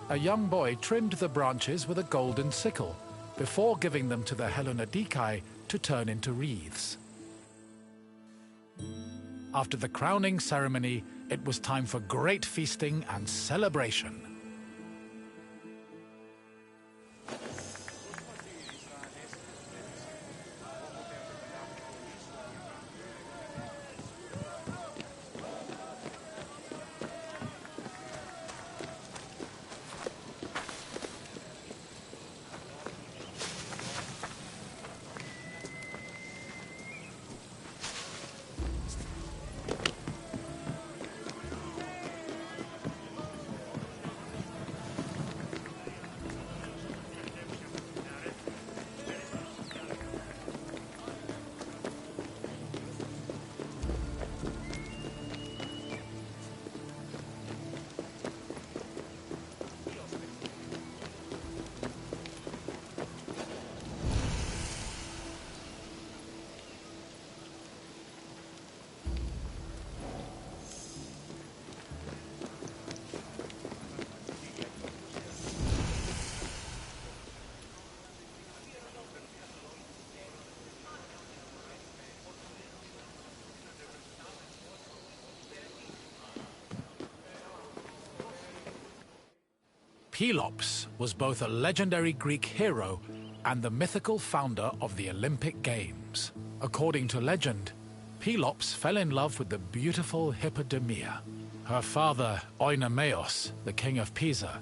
A young boy trimmed the branches with a golden sickle before giving them to the Hellanodikai to turn into wreaths. After the crowning ceremony, it was time for great feasting and celebration. Pelops was both a legendary Greek hero and the mythical founder of the Olympic Games. According to legend, Pelops fell in love with the beautiful Hippodamia. Her father, Oenomaus, the king of Pisa,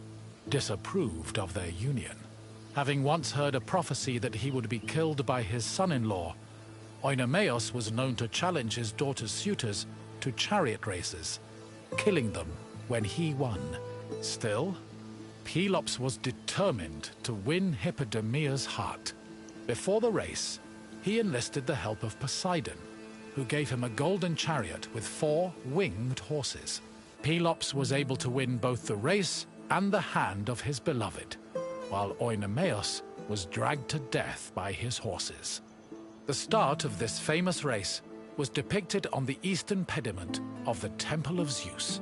disapproved of their union. Having once heard a prophecy that he would be killed by his son-in-law, Oenomaus was known to challenge his daughter's suitors to chariot races, killing them when he won. Still, Pelops was determined to win Hippodamia's heart. Before the race, he enlisted the help of Poseidon, who gave him a golden chariot with 4 winged horses. Pelops was able to win both the race and the hand of his beloved, while Oenomaus was dragged to death by his horses. The start of this famous race was depicted on the eastern pediment of the Temple of Zeus.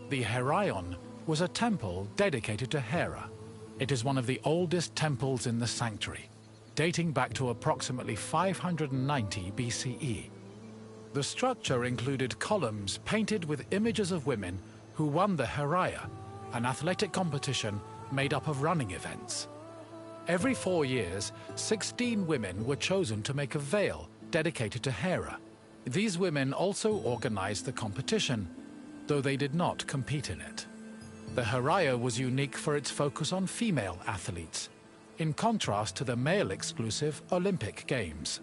The Heraion was a temple dedicated to Hera. It is one of the oldest temples in the sanctuary, dating back to approximately 590 BCE. The structure included columns painted with images of women who won the Heraia, an athletic competition made up of running events. Every 4 years, 16 women were chosen to make a veil dedicated to Hera. These women also organized the competition, though they did not compete in it. The Heraia was unique for its focus on female athletes, in contrast to the male-exclusive Olympic Games.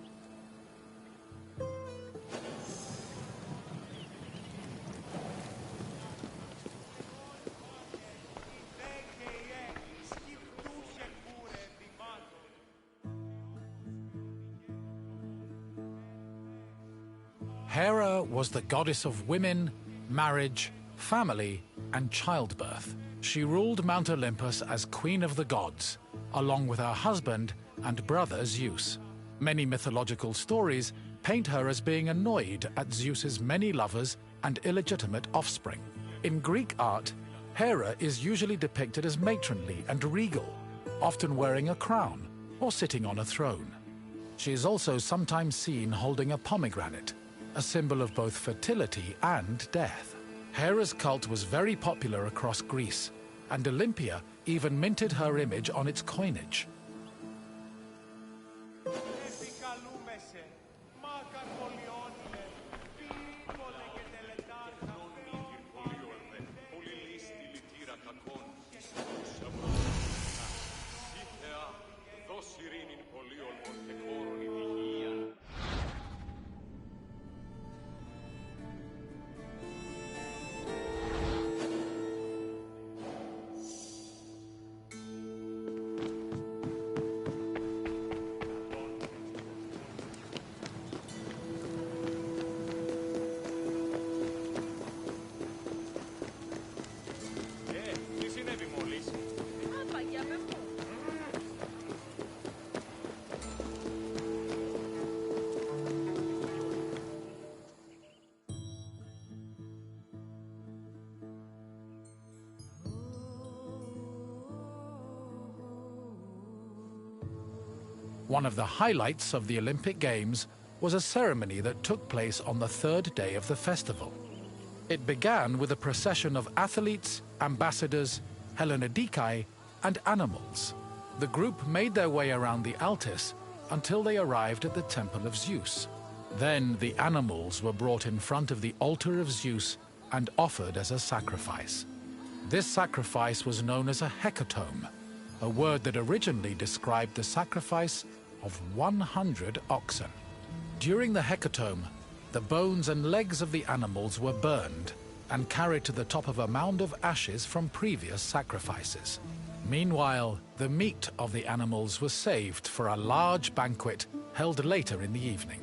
Hera was the goddess of women, marriage, family, and childbirth. She ruled Mount Olympus as Queen of the Gods, along with her husband and brother Zeus. Many mythological stories paint her as being annoyed at Zeus's many lovers and illegitimate offspring. In Greek art, Hera is usually depicted as matronly and regal, often wearing a crown or sitting on a throne. She is also sometimes seen holding a pomegranate, a symbol of both fertility and death. Hera's cult was very popular across Greece, and Olympia even minted her image on its coinage. One of the highlights of the Olympic Games was a ceremony that took place on the 3rd day of the festival. It began with a procession of athletes, ambassadors, Hellenodikai, and animals. The group made their way around the Altis until they arrived at the Temple of Zeus. Then the animals were brought in front of the altar of Zeus and offered as a sacrifice. This sacrifice was known as a hecatomb, a word that originally described the sacrifice of 100 oxen. During the hecatomb, the bones and legs of the animals were burned and carried to the top of a mound of ashes from previous sacrifices. Meanwhile, the meat of the animals was saved for a large banquet held later in the evening.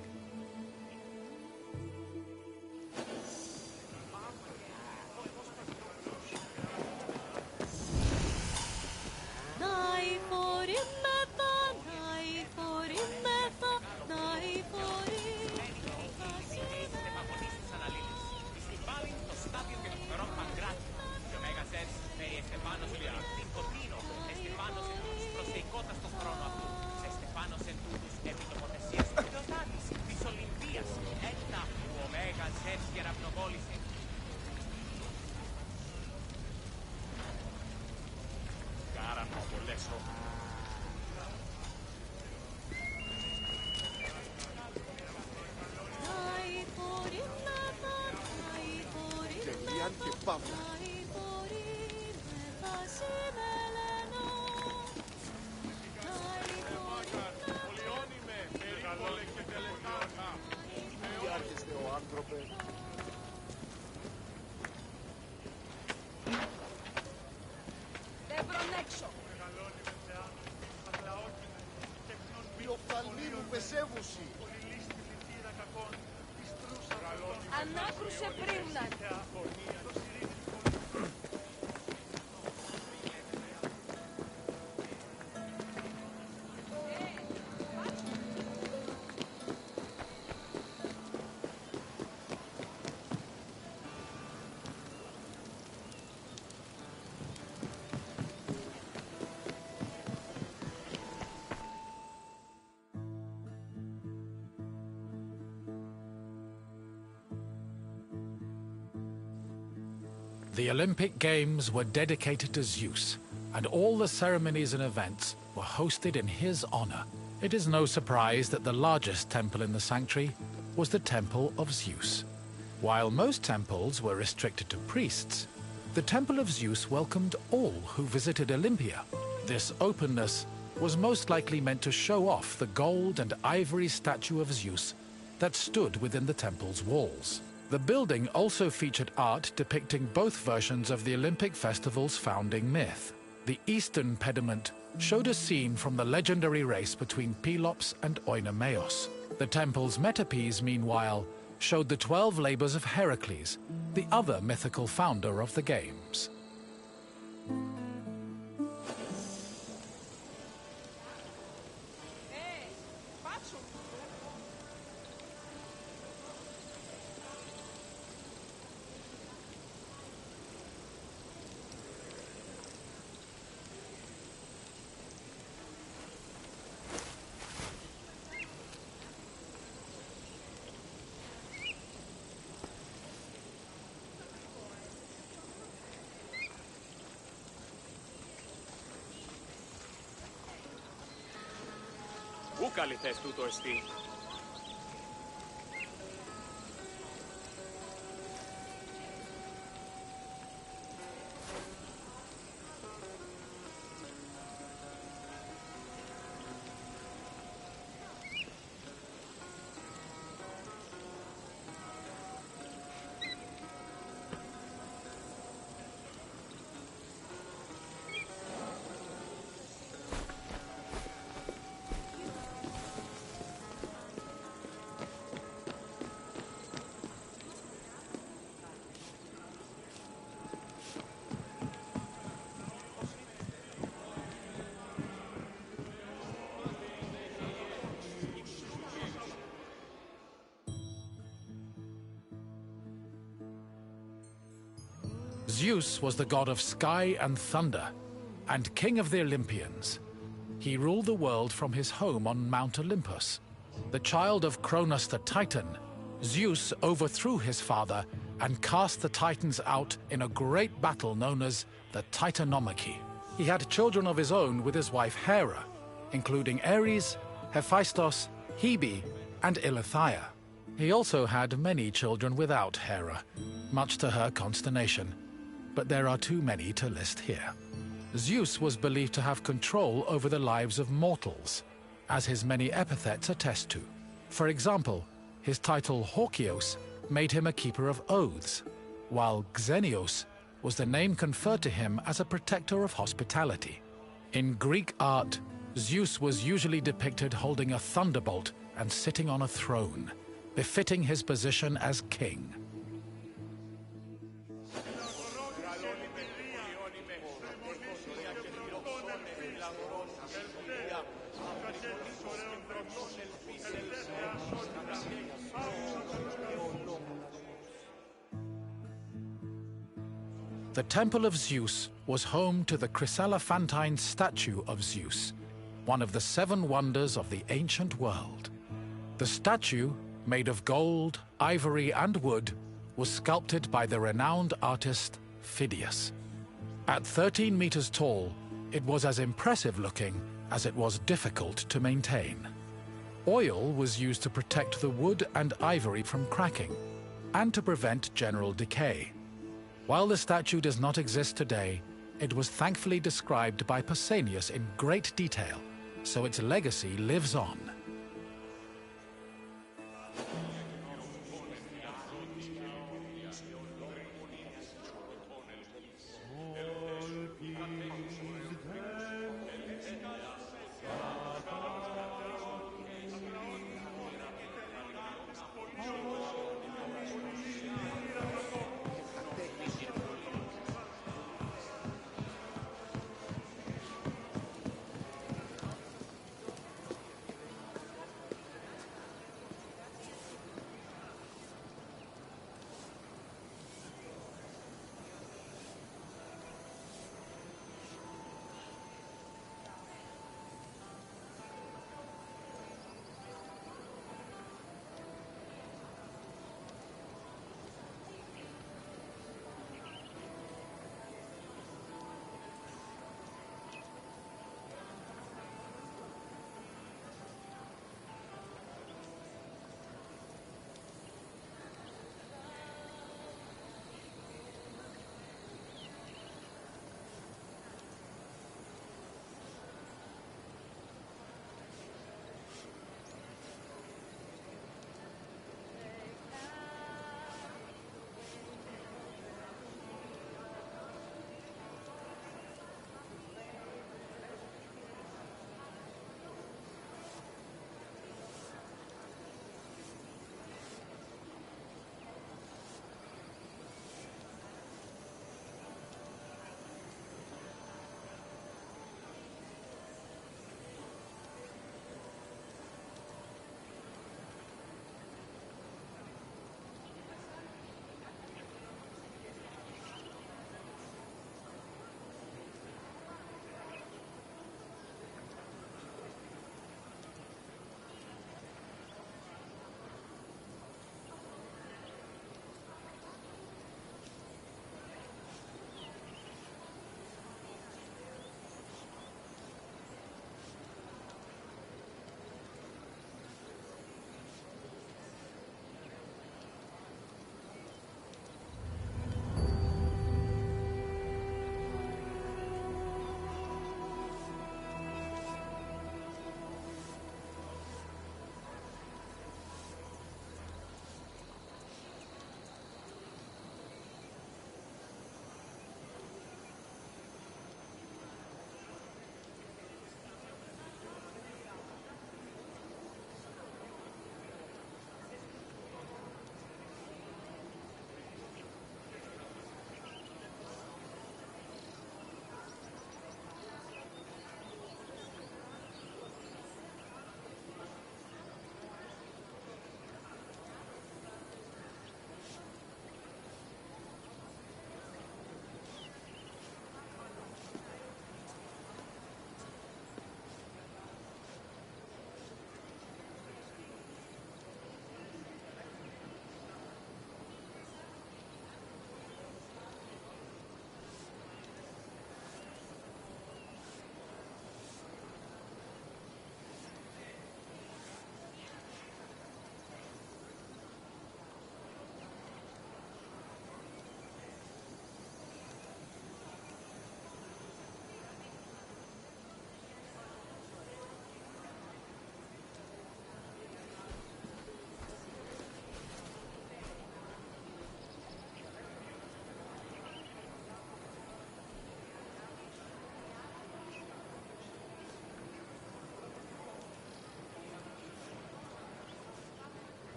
Τελείαν και παύλα. Τι άρχεστε ο άνθρωπε. Δεν βρουν έξω. Οι οφθαλμοί μου πεσεύουσι. Ανάκρουσε πρίμναν. The Olympic Games were dedicated to Zeus, and all the ceremonies and events were hosted in his honor. It is no surprise that the largest temple in the sanctuary was the Temple of Zeus. While most temples were restricted to priests, the Temple of Zeus welcomed all who visited Olympia. This openness was most likely meant to show off the gold and ivory statue of Zeus that stood within the temple's walls. The building also featured art depicting both versions of the Olympic festival's founding myth. The eastern pediment showed a scene from the legendary race between Pelops and Oinomaos. The temple's metapiece, meanwhile, showed the 12 labors of Heracles, the other mythical founder of the games. Πού καλυθές τούτο εστί. Zeus was the god of sky and thunder, and king of the Olympians. He ruled the world from his home on Mount Olympus. The child of Cronus the Titan, Zeus overthrew his father and cast the Titans out in a great battle known as the Titanomachy. He had children of his own with his wife Hera, including Ares, Hephaestus, Hebe, and Eileithyia. He also had many children without Hera, much to her consternation, but there are too many to list here. Zeus was believed to have control over the lives of mortals, as his many epithets attest to. For example, his title Horkios made him a keeper of oaths, while Xenios was the name conferred to him as a protector of hospitality. In Greek art, Zeus was usually depicted holding a thunderbolt and sitting on a throne, befitting his position as king. The Temple of Zeus was home to the chryselephantine statue of Zeus, one of the 7 wonders of the ancient world. The statue, made of gold, ivory, and wood, was sculpted by the renowned artist Phidias. At 13 meters tall, it was as impressive looking as it was difficult to maintain. Oil was used to protect the wood and ivory from cracking, and to prevent general decay. While the statue does not exist today, it was thankfully described by Pausanias in great detail, so its legacy lives on.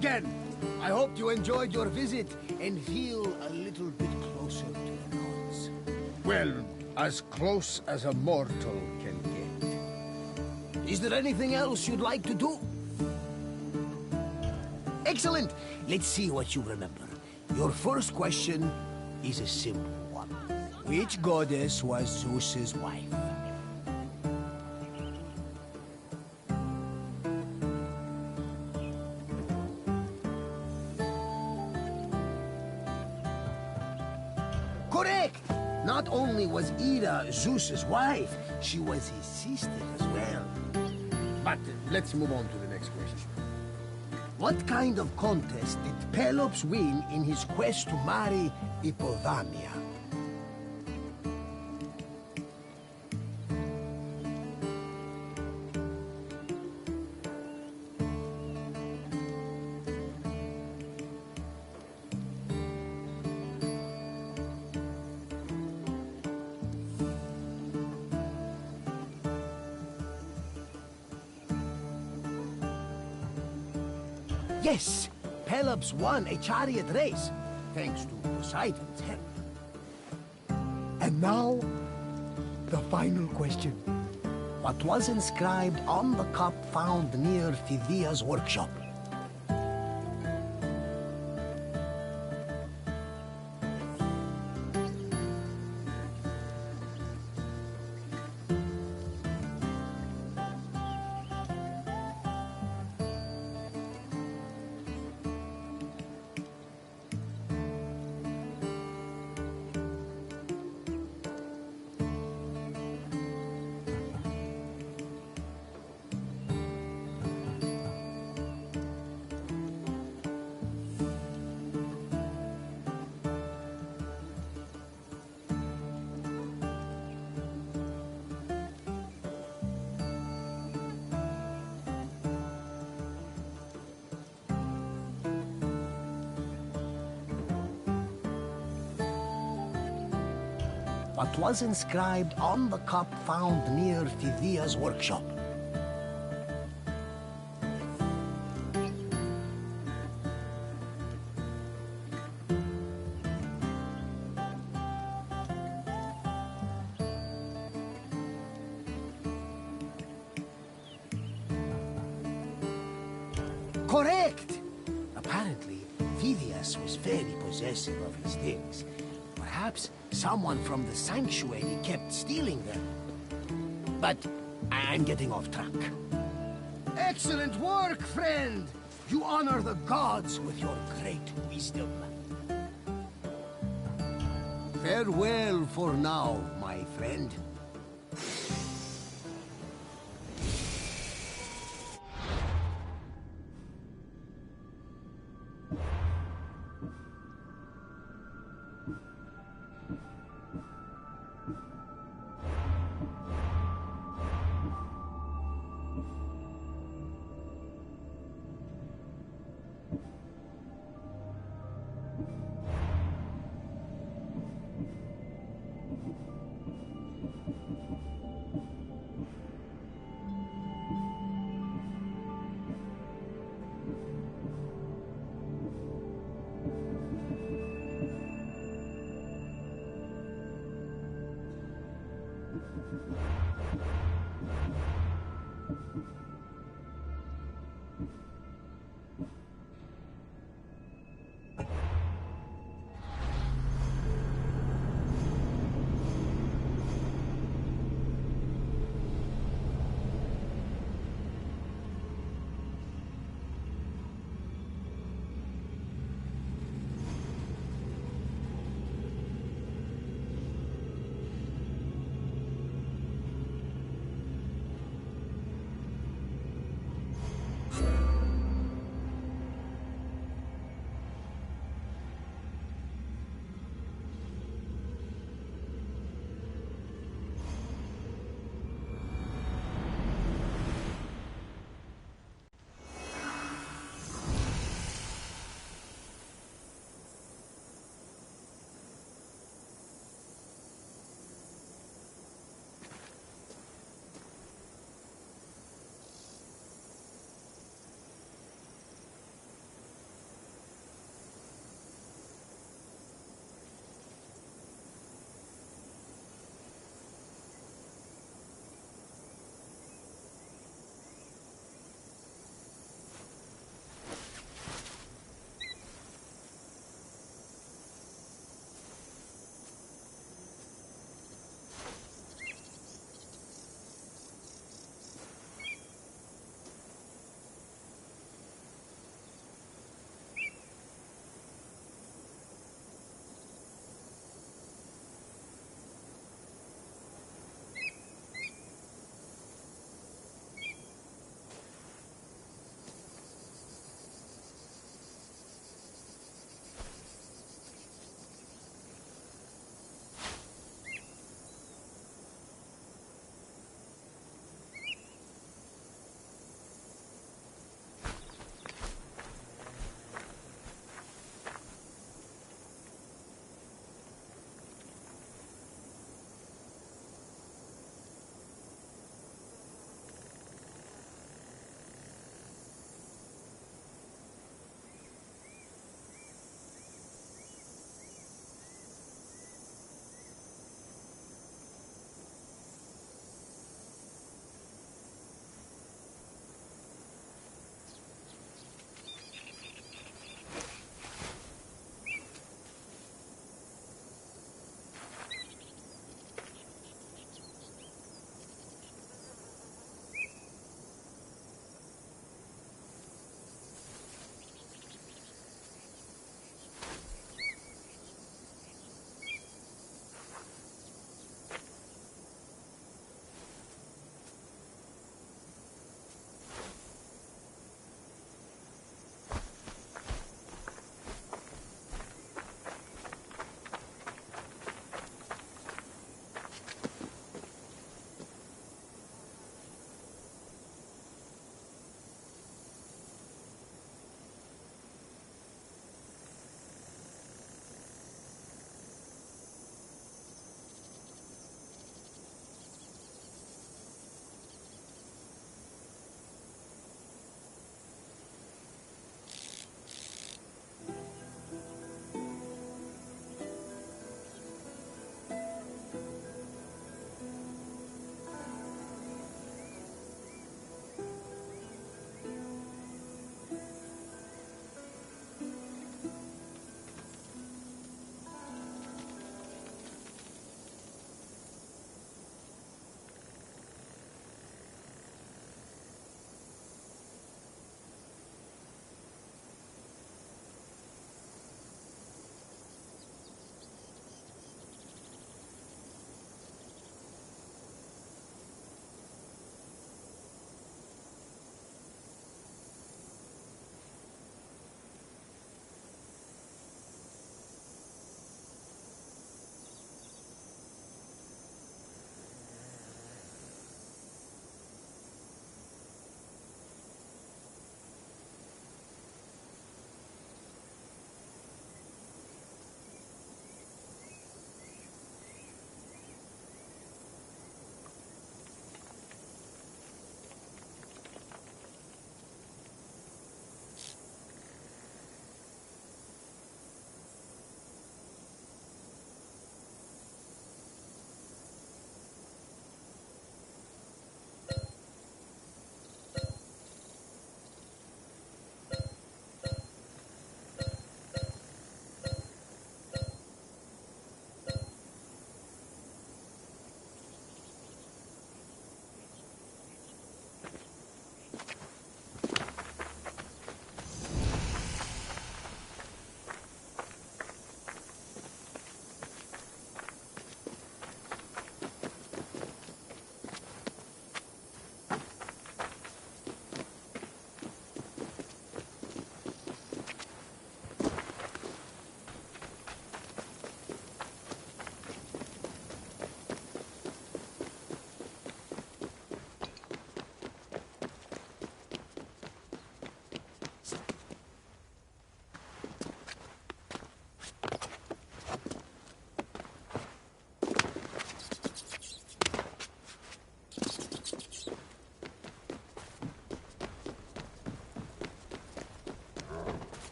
again. I hope you enjoyed your visit and feel a little bit closer to the gods. Well, as close as a mortal can get. Is there anything else you'd like to do? Excellent. Let's see what you remember. Your first question is a simple one. Which goddess was Zeus's wife? Correct! Not only was Ida Zeus's wife, she was his sister as well. But let's move on to the next question. What kind of contest did Pelops win in his quest to marry Hippodamia? Yes, Pelops won a chariot race, thanks to Poseidon's help. And now, the final question. What was inscribed on the cup found near Phidia's workshop? What was inscribed on the cup found near Phidia's workshop? Correct! Apparently, Phidias was very possessive of his things. Perhaps someone from the sanctuary kept stealing them. But I'm getting off track. Excellent work, friend! You honor the gods with your great wisdom. Farewell for now, my friend.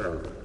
child.